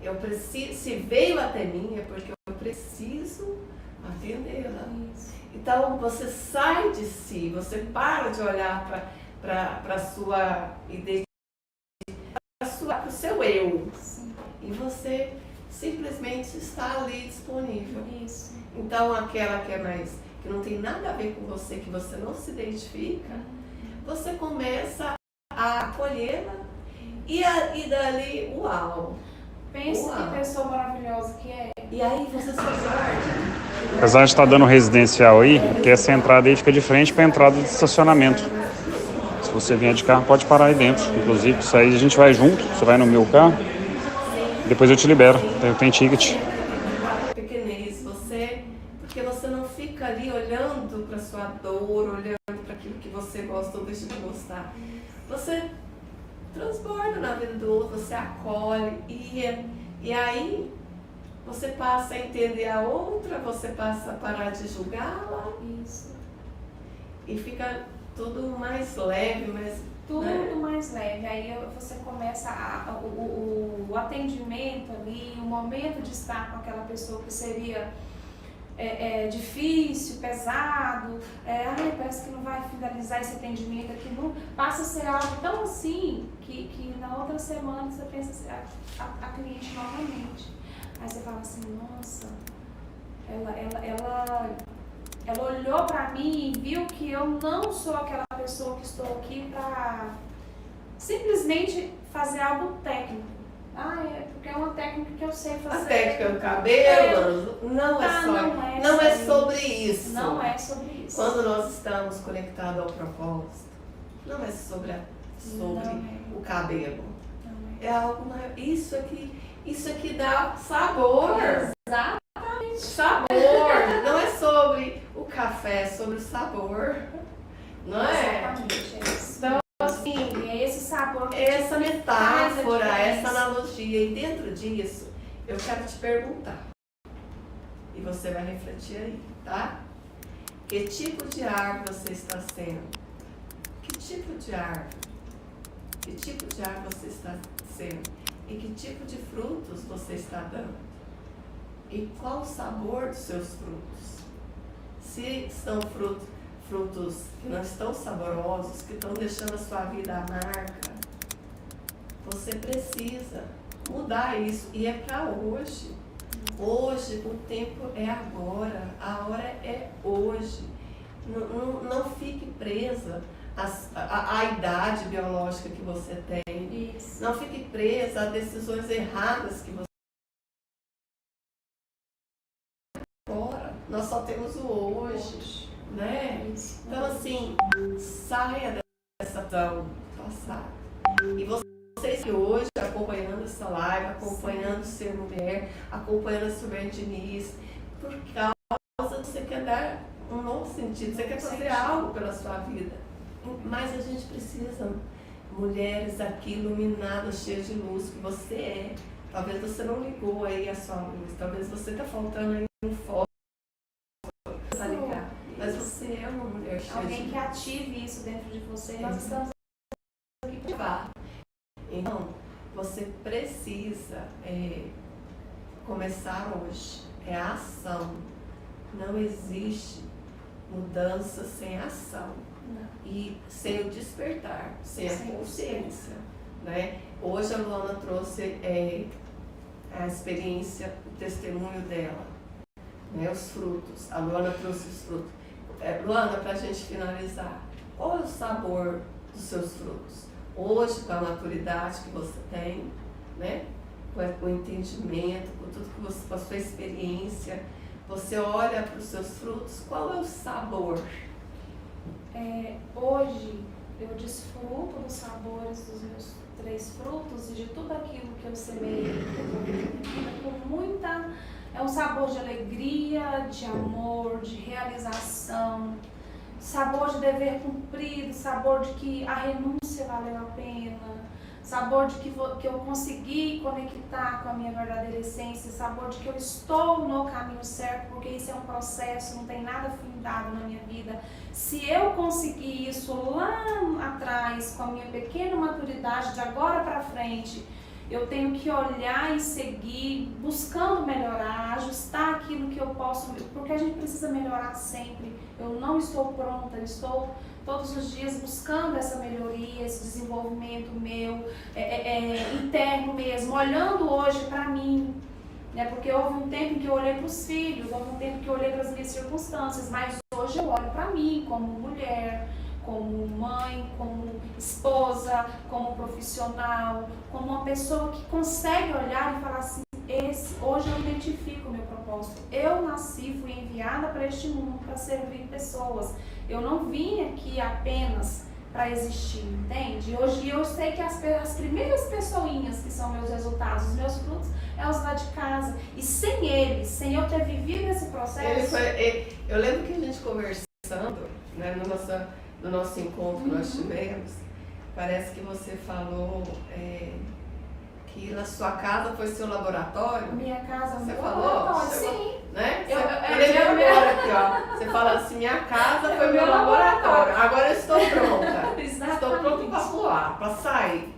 eu preciso, se veio até mim é porque eu preciso atendê-la. Então você sai de si, você para de olhar para a sua identidade, para o seu eu. Sim. E você simplesmente está ali disponível. Isso. Então aquela que é mais, que não tem nada a ver com você, que você não se identifica, você começa a acolhê-la e dali, uau! Pensa Uau. que pessoa maravilhosa que é. E aí você só guarda. Apesar de estar dando residencial aí, que essa entrada aí fica de frente para a entrada de estacionamento. Se você vier de carro, pode parar aí dentro. Inclusive, isso aí a gente vai junto, você vai no meu carro, depois eu te libero, eu tenho ticket. Pequenez, porque você não fica ali olhando para sua dor, olhando para aquilo que você gosta ou deixa de gostar. Você transborda na vida do outro, você acolhe e aí você passa a entender a outra, você passa a parar de julgá-la. Isso. E fica tudo mais leve, mais... Tudo né? mais leve. Aí você começa o atendimento ali, o momento de estar com aquela pessoa que seria difícil, pesado, parece que não vai finalizar esse atendimento aqui, não, passa a ser algo tão assim que na outra semana você pensa assim, a cliente novamente. Aí você fala assim, nossa, ela olhou pra mim e viu que eu não sou aquela pessoa que estou aqui pra simplesmente fazer algo técnico. Porque é uma técnica que eu sei fazer. A técnica do cabelo não é sobre isso. Não é sobre isso. Quando nós estamos conectados ao propósito, não é sobre o cabelo. Não é algo isso aqui dá sabor. Exatamente. Sabor. Não é sobre o café, é sobre o sabor. Não é? Exatamente, é isso. Então, assim, E é esse sabor que essa metáfora, faz a essa diferença. analogia, e dentro disso, eu quero te perguntar. E você vai refletir aí, tá? Que tipo de árvore você está sendo? Que tipo de árvore? Que tipo de árvore você está sendo? E que tipo de frutos você está dando? E qual o sabor dos seus frutos? Se são frutos que não estão saborosos, que estão deixando a sua vida amarga, você precisa mudar isso. E é para hoje. Hoje, o tempo é agora, a hora é hoje. Não fique presa à idade biológica que você tem. Isso. Não fique presa a decisões erradas que você tem agora. Nós só temos o hoje, né? Isso. Então, assim, saia dessa tão passada. E vocês que hoje, acompanhando essa live, acompanhando Ser Mulher, acompanhando a Silvia Diniz, por causa de você quer dar um novo sentido, você quer fazer algo pela sua vida. Mas a gente precisa, mulheres aqui iluminadas, cheias de luz, que você é. Talvez você não ligou aí a sua luz, talvez você está faltando aí um foco para ligar. Mas você é uma mulher cheia de Alguém luz. que ative isso dentro de você. Nós estamos aqui para Ativar. Então, você precisa começar hoje. É a ação. Não existe mudança sem ação. Não. E sem o despertar, sem a Sem consciência. Né? Hoje a Luana trouxe a experiência, o testemunho dela, né? Os frutos. A Luana trouxe os frutos. Luana, para a gente finalizar, qual é o sabor dos seus frutos? Hoje, com a maturidade que você tem, né? Com o entendimento, com tudo que você, com a sua experiência, você olha para os seus frutos, qual é o sabor? Hoje eu desfruto dos sabores dos meus 3 frutos e de tudo aquilo que eu semeei com muita. É um sabor de alegria, de amor, de realização, sabor de dever cumprido, sabor de que a renúncia valeu a pena, sabor de que eu consegui conectar com a minha verdadeira essência, sabor de que eu estou no caminho certo, porque isso é um processo, não tem nada findado na minha vida. Se eu conseguir isso lá atrás, com a minha pequena maturidade, de agora para frente, eu tenho que olhar e seguir, buscando melhorar, ajustar aquilo que eu posso, porque a gente precisa melhorar sempre. Eu não estou pronta, eu estou todos os dias buscando essa melhoria, esse desenvolvimento meu, interno mesmo, olhando hoje para mim, né? Porque houve um tempo em que eu olhei para os filhos, houve um tempo que eu olhei para as minhas circunstâncias, mas hoje eu olho para mim como mulher, como mãe, como esposa, como profissional, como uma pessoa que consegue olhar e falar assim, hoje eu identifico o meu propósito. Eu nasci, fui enviada para este mundo para servir pessoas. Eu não vim aqui apenas para existir, entende? Hoje eu sei que as primeiras pessoinhas que são meus resultados, os meus frutos, é os lá de casa. E sem eles, sem eu ter vivido esse processo... Eu lembro que a gente conversando, né, no nosso encontro que nós tivemos, parece que você falou que na sua casa foi seu laboratório. Minha casa, você meu falou? laboratório, sim. Né? Eu lembrei agora aqui, ó. Você fala assim, minha casa foi meu laboratório. Agora eu estou pronta. Estou pronta para voar, para sair.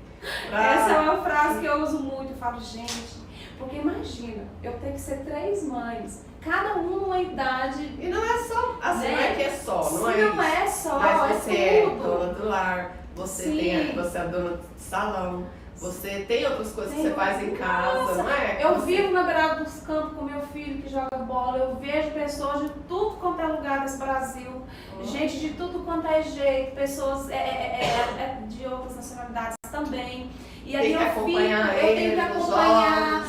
Essa é uma frase que eu uso muito. Eu falo, gente, porque imagina, eu tenho que ser 3 mães. Cada uma numa idade. E não é só, assim, não é que é só, não é não isso. É só, mas você é tudo. dona do lar, você é dona do salão, você tem outras coisas que você faz em casa, não é? Eu vivo na beirada dos campos com meu filho que joga bola, eu vejo pessoas de tudo quanto é lugar desse Brasil, gente de tudo quanto é jeito, pessoas de outras nacionalidades também. E aí eu tenho que acompanhar.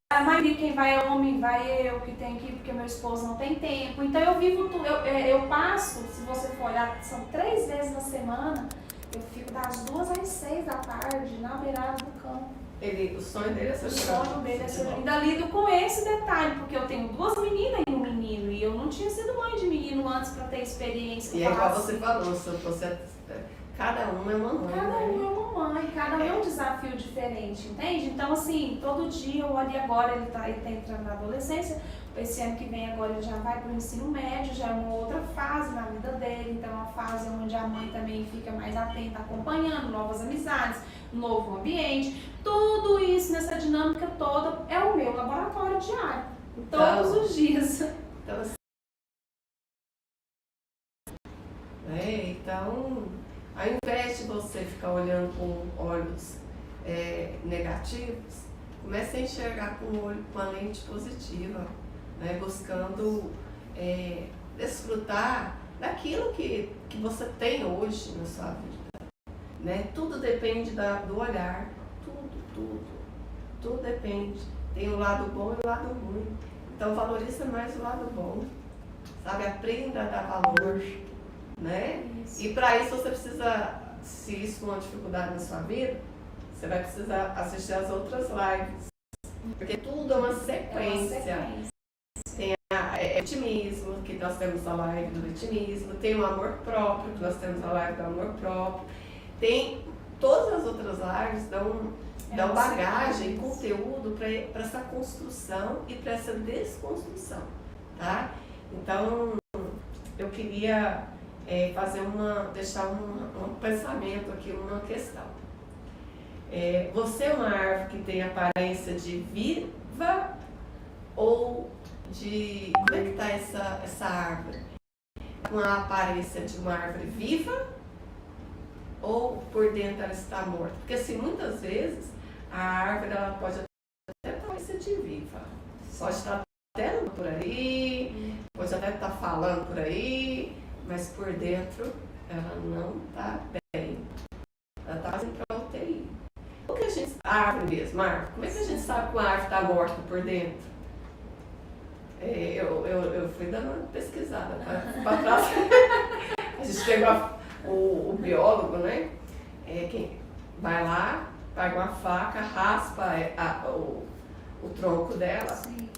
A maioria quem vai é homem, vai eu que tenho que ir porque meu esposo não tem tempo. Então eu vivo tudo, eu passo, se você for olhar, são 3 vezes na semana, eu fico das 2 às 6 da tarde na beirada do campo. O sonho dele é ser jogador. O sonho dele é ser. Ainda lido com esse detalhe, porque eu tenho 2 meninas e um menino, e eu não tinha sido mãe de menino antes para ter experiência. E é igual você falou, cada um é uma mãe. Cada um é uma mãe, cada um é um desafio diferente, entende? Então, assim, todo dia eu olho agora, ele tá entrando na adolescência, esse ano que vem agora ele já vai para o ensino médio, já é uma outra fase na vida dele, então é uma fase onde a mãe também fica mais atenta, acompanhando novas amizades, novo ambiente, tudo isso nessa dinâmica toda é o meu laboratório diário, todos os dias. Então, ao invés de você ficar olhando com olhos negativos, comece a enxergar com a lente positiva, né? Buscando desfrutar daquilo que você tem hoje na sua vida. Né? Tudo depende do olhar, tudo depende. Tem o lado bom e o lado ruim. Então valoriza mais o lado bom, sabe? Aprenda a dar valor. Né? E para isso você precisa, se isso for uma dificuldade na sua vida, você vai precisar assistir as outras lives, porque tudo é uma sequência. Tem o otimismo, que nós temos a live do otimismo, tem o amor próprio, que nós temos a live do amor próprio, tem todas as outras lives dão bagagem e conteúdo para essa construção e para essa desconstrução, tá? Então eu queria deixar um pensamento aqui, uma questão. Você é uma árvore que tem aparência de viva ou de... Como é que está essa árvore? Com a aparência de uma árvore viva ou por dentro ela está morta? Porque assim, muitas vezes a árvore ela pode até ter aparência de viva, pode estar até por aí, pode até estar falando por aí, mas por dentro ela não está bem. Ela está fazendo para UTI. Como que a gente... A árvore mesmo, Marco, como é que a gente sabe que a árvore está morta por dentro? Eu fui dando uma pesquisada para trás. A gente pegou o biólogo, né? Quem vai lá, pega uma faca, raspa o tronco dela. Sim.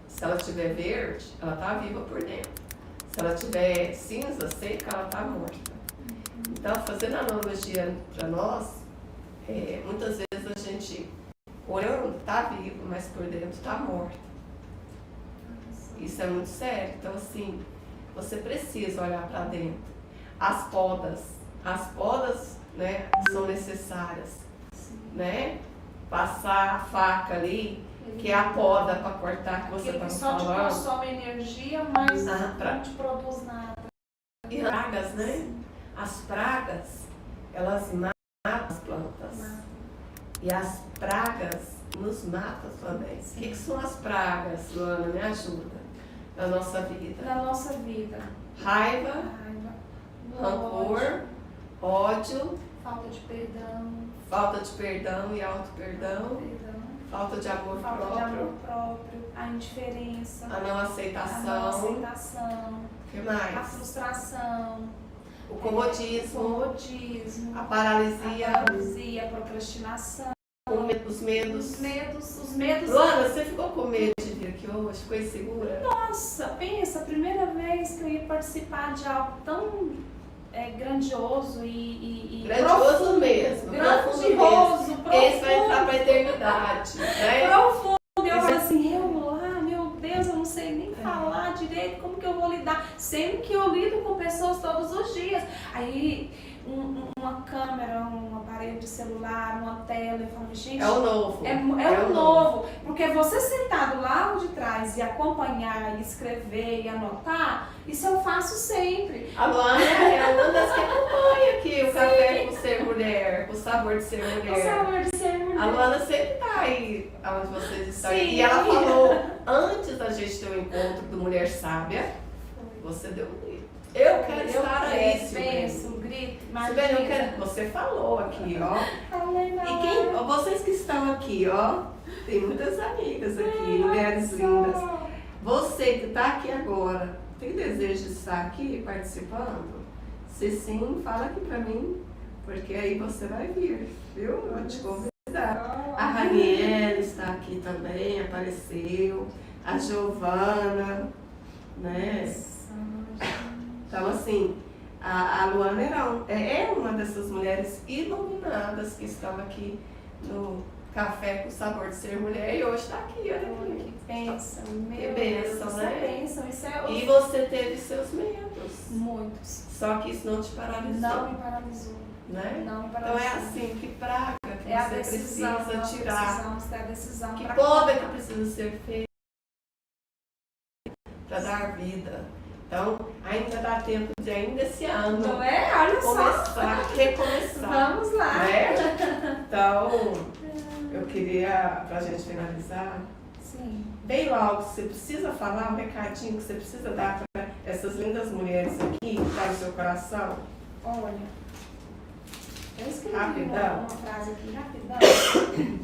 Se ela estiver verde, ela está viva por dentro. Se ela tiver cinza, seca, ela está morta. Então, fazendo analogia para nós, muitas vezes a gente olhando está vivo, mas por dentro está morta. Isso é muito sério. Então, assim, você precisa olhar para dentro. As podas, né, são necessárias, né? passar a faca ali, que é a poda para cortar que você Aquilo está que só te falando. consome energia, mas pra- não te produz nada. E pragas, né? As pragas, elas matam as plantas. E as pragas nos matam também. O que são as pragas, Luana? Me ajuda. Na nossa vida. Na nossa vida. Raiva, Raiva, rancor, ódio, falta de perdão, falta de perdão e auto-perdão, falta de amor falta de próprio, amor próprio, a indiferença, a não a aceitação, não aceitação, o que a mais? frustração, O o comodismo, comodismo, a a paralisia, paralisia, a procrastinação, os medos. os medos. Luana, você ficou com medo de vir aqui hoje? Ficou insegura? Nossa, pensa, a primeira vez que eu ia participar de algo tão grandioso e Grandioso profundo, mesmo. grandioso, Porque esse vai entrar profundo, pra eternidade, né? profundo. Eu falei assim, eu lá, meu Deus, eu não sei nem falar direito, como que eu vou lidar? Sendo que eu lido com pessoas todos os dias. Aí, uma câmera, um aparelho de celular, uma tela, eu falo, gente... É o novo. É o novo, porque você sentado lá de trás e acompanhar, e escrever e anotar, isso eu faço sempre. A Luana é uma das que acompanha aqui o Café com Ser Mulher, o Sabor de Ser Mulher. O sabor de ser mulher. A Luana sempre tá aí onde vocês estão. Sim. E ela falou, antes da gente ter o encontro do Mulher Sábia, você deu um grito. Eu quero estar aí, penso, grito, mas Silvene, eu quero... Você falou aqui, ó. falei na E quem, vocês que estão aqui, ó, tem muitas amigas aqui, mulheres lindas. Você que está aqui agora, tem desejo de estar aqui participando? Se sim, fala aqui pra mim, porque aí você vai vir, viu? Eu vou te convidar. A Raniela está aqui também, apareceu. A Giovana, né? Então, assim, a Luana é uma dessas mulheres iluminadas que estão aqui no Café com Sabor de Ser Mulher e hoje está aqui, olha aqui. Que bênção, meu Que bênção, Deus, né? isso é bênção, isso é E você teve seus medos, muitos. só que isso não te paralisou, Não me paralisou. né? Não me Então paralisou. é assim, que praga que É a você decisão, precisa nós tirar, precisamos ter a decisão que pra poda que precisa ser feita para dar vida. Então, ainda dá tempo de ainda esse ano Não é? Olha só. recomeçar. Vamos lá. Né? Então, eu queria, pra gente finalizar, Sim. veio algo que você precisa falar, um recadinho que você precisa dar para essas lindas mulheres aqui, que está no seu coração? Olha, eu escrevi Rapidão. uma frase aqui, rapidão.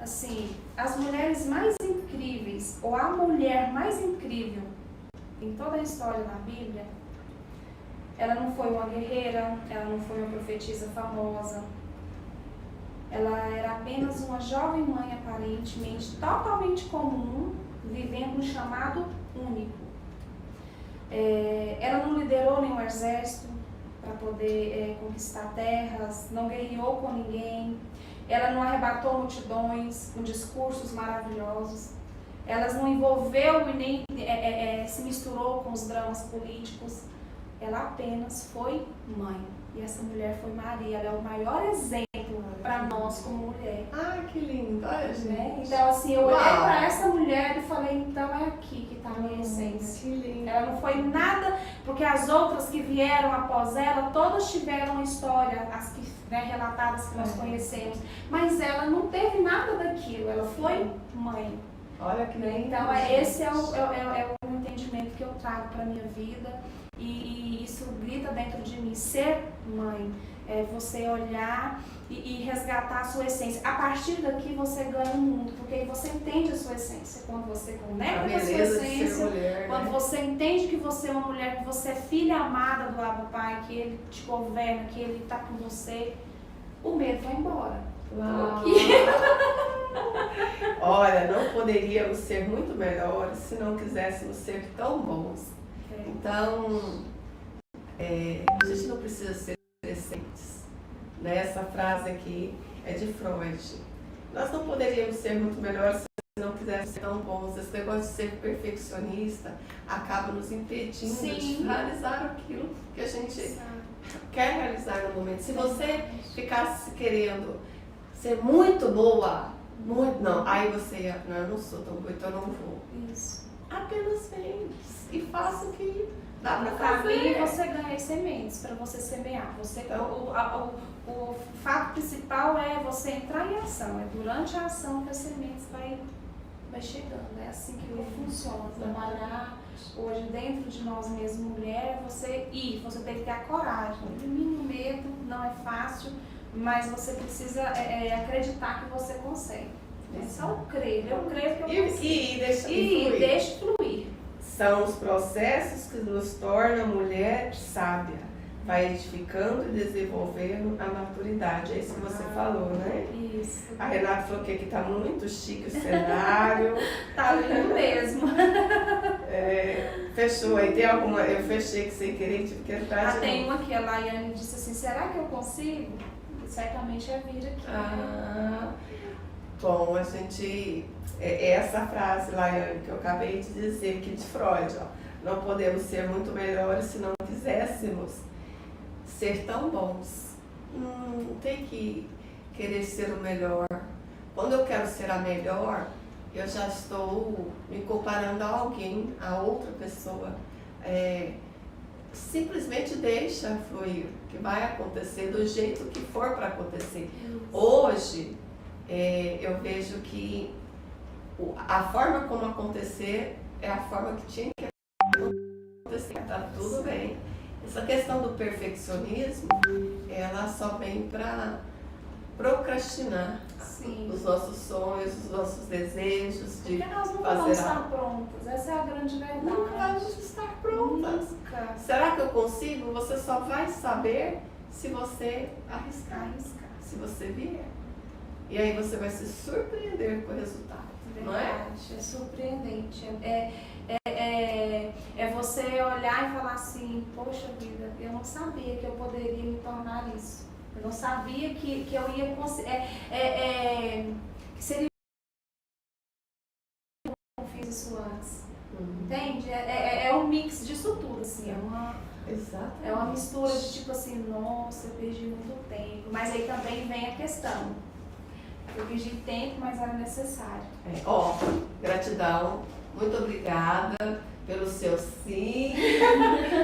Assim, as mulheres mais incríveis, ou a mulher mais incrível em toda a história da Bíblia, ela não foi uma guerreira, ela não foi uma profetisa famosa, ela era apenas uma jovem mãe aparentemente totalmente comum, vivendo um chamado único. Ela não liderou nenhum exército para poder conquistar terras, não guerreou com ninguém, ela não arrebatou multidões com discursos maravilhosos, ela não envolveu e nem se misturou com os dramas políticos, ela apenas foi mãe. E essa mulher foi Maria, ela é o maior exemplo para nós como mulher. Ai, que lindo, olha, gente. Então, assim, eu olhei Uau. para essa mulher e falei, então é aqui que está a minha essência. Que lindo. Ela não foi nada, porque as outras que vieram após ela, todas tiveram uma história, as que relatadas que nós conhecemos, mas ela não teve nada daquilo, ela foi mãe. Olha que lindo. Então, gente. esse é o entendimento que eu trago para a minha vida e isso grita dentro de mim, ser mãe. É você olhar e resgatar a sua essência. A partir daqui você ganha o mundo, porque aí você entende a sua essência. Quando você conecta com a sua essência, mulher, quando né? você entende que você é uma mulher, que você é filha amada do Abba Pai, que Ele te governa, que Ele está com você, o medo vai embora. Uau. Olha, não poderíamos ser muito melhores se não quiséssemos ser tão bons. Então, a gente não precisa ser decentes. Né? Essa frase aqui é de Freud. Nós não poderíamos ser muito melhores se não quiséssemos ser tão bons. Esse negócio de ser perfeccionista acaba nos impedindo de realizar aquilo que a gente quer realizar no momento. Se você ficasse querendo ser muito boa, muito, não, aí você ia, não, eu não sou tão boa, então eu não vou. Isso. Apenas vem e faça o que dá pra Para mim, fazer. você ganha as sementes para você semear. O fato principal é você entrar em ação. É durante a ação que as sementes vai chegando. É assim que funciona. Trabalhar hoje dentro de nós mesmos, mulher, você tem que ter a coragem. O mínimo medo, não é fácil, mas você precisa acreditar que você consegue. É só crer. Eu creio que eu consigo. E deixe fluir. São os processos que nos tornam mulher sábia. Vai edificando e desenvolvendo a maturidade. É isso que você falou, né? Isso. A Renata falou que aqui tá muito chique o cenário. Tá lindo mesmo. Fechou aí. Tem alguma? Eu fechei que sem querer, tive que entrar de Tem novo. uma que a Laiane disse assim, será que eu consigo? Certamente é vir aqui. Bom, a gente... essa frase, Laiane, que eu acabei de dizer, que de Freud, ó, não podemos ser muito melhores se não quiséssemos ser tão bons. Não tem que querer ser o melhor. Quando eu quero ser a melhor, eu já estou me comparando a alguém, a outra pessoa. Simplesmente deixa fluir, que vai acontecer do jeito que for para acontecer. Hoje, eu vejo que a forma como acontecer é a forma que tinha que acontecer. Tá tudo bem. Essa questão do perfeccionismo, ela só vem para procrastinar os nossos sonhos, os nossos desejos de Porque nós nunca fazer vamos algo. estar prontas, essa é a grande verdade. Nunca vamos estar prontas. Nunca. Será que eu consigo? Você só vai saber se você arriscar, se você vier. E aí você vai se surpreender com o resultado. Não é? Verdade, é surpreendente. É você olhar e falar assim, poxa vida, eu não sabia que eu poderia me tornar isso. Eu não sabia que eu ia conseguir. Que seria eu não fiz isso antes. Entende? É um mix disso tudo, assim. É uma mistura de tipo assim, nossa, eu perdi muito tempo. Mas aí também vem a questão. Eu perdi tempo, mas era necessário. Gratidão. Muito obrigada pelo seu sim,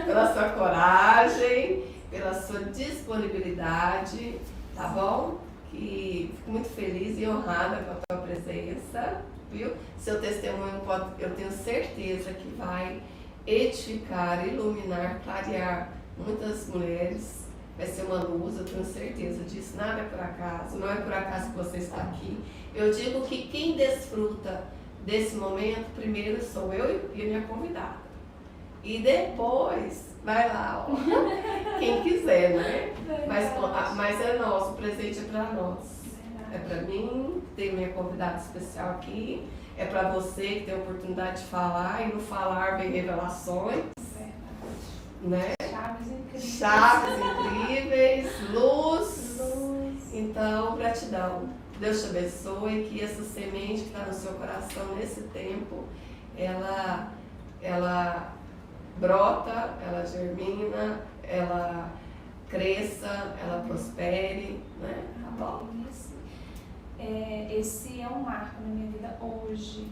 pela sua coragem, pela sua disponibilidade, tá bom? Que fico muito feliz e honrada com a tua presença, viu? Seu testemunho eu tenho certeza que vai edificar, iluminar, clarear muitas mulheres. Vai ser uma luz, eu tenho certeza disso. Nada é por acaso, não é por acaso que você está aqui. Eu digo que quem desfruta desse momento, primeiro sou eu e a minha convidada. E depois, vai lá, ó, quem quiser, né? Mas é nosso, o presente é para nós. É para mim, tem minha convidada especial aqui. É para você que tem a oportunidade de falar e no falar vem revelações. Né? Chaves incríveis, luz. Então, gratidão. Deus te abençoe, que essa semente que está no seu coração nesse tempo, ela brota, ela germina, ela cresça, ela prospere, né? Tá bom? Esse é um marco na minha vida hoje.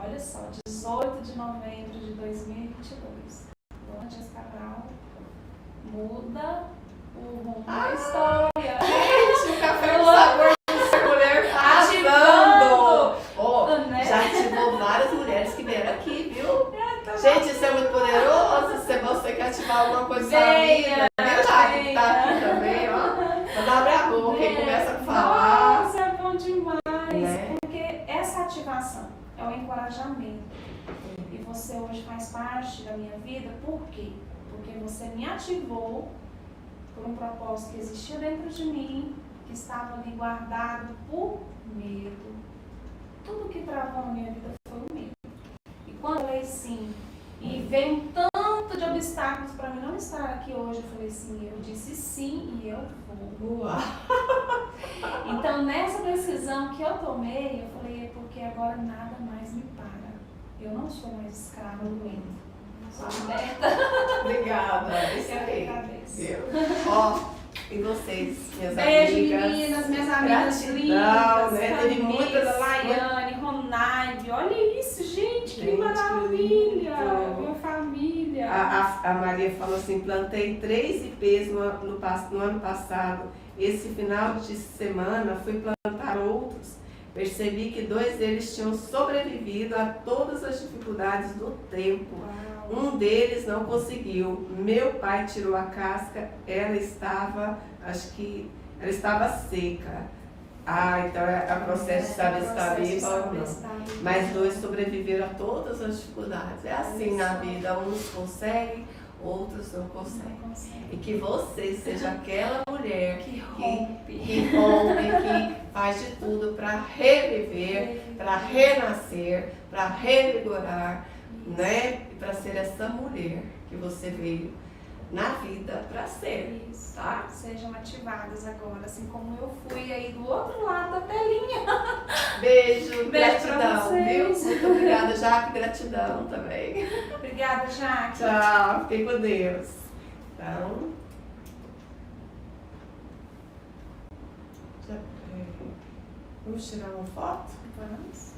Olha só, 18 de novembro de 2022. Dona Jess Cabral muda o rumo da história. Gente, o café do sabor da mulher ativando! Já ativou várias mulheres que vieram aqui, viu? Gente, isso é muito poderoso. Se você quer ativar alguma coisa na sua vida, viu, Jaque, que tá aqui também, ó. Quando abre a boca e começa a falar. Nossa, é bom demais. Né? Porque essa ativação é um encorajamento. E você hoje faz parte da minha vida, por quê? Porque você me ativou por um propósito que existia dentro de mim, que estava ali guardado por medo. Tudo que travou na minha vida foi o medo. E quando eu falei sim, e veio um tanto de obstáculos para mim não estar aqui hoje, eu falei sim, eu disse sim e eu vou. Uau. Então nessa decisão que eu tomei, eu falei, é porque agora nada mais me para. Eu não sou mais escrava do medo. Sou liberta. Obrigada. Isso Eu aí. agradeço. Ó, E vocês, minhas Beijo, amigas. meninas, minhas amigas Gratidão, lindas. né? Teve Camila, muitas. Laiane, Ronaive. Olha isso, gente, que Gente, maravilha. que lindo. Minha família. A Maria falou assim, plantei 3 ipês no ano passado. Esse final de semana fui plantar outros. Percebi que 2 deles tinham sobrevivido a todas as dificuldades do tempo. Uau. Um deles não conseguiu. Meu pai tirou a casca, ela estava seca. Então é o processo de saber se está viva ou não. Mas 2 sobreviveram a todas as dificuldades. É assim na vida, uns conseguem, outros não conseguem. E que você seja aquela mulher Que rompe. que faz de tudo para reviver, para renascer, para revigorar, né? E para ser essa mulher que você veio na vida para ser, Isso. tá? Sejam ativadas agora, assim como eu fui aí do outro lado da telinha. Beijo, Beijo pra gratidão, viu? vocês. Muito obrigada, Jaque, gratidão também. Obrigada, Jaque. Tchau, fiquem com Deus. Então, vamos tirar uma foto? Vamos.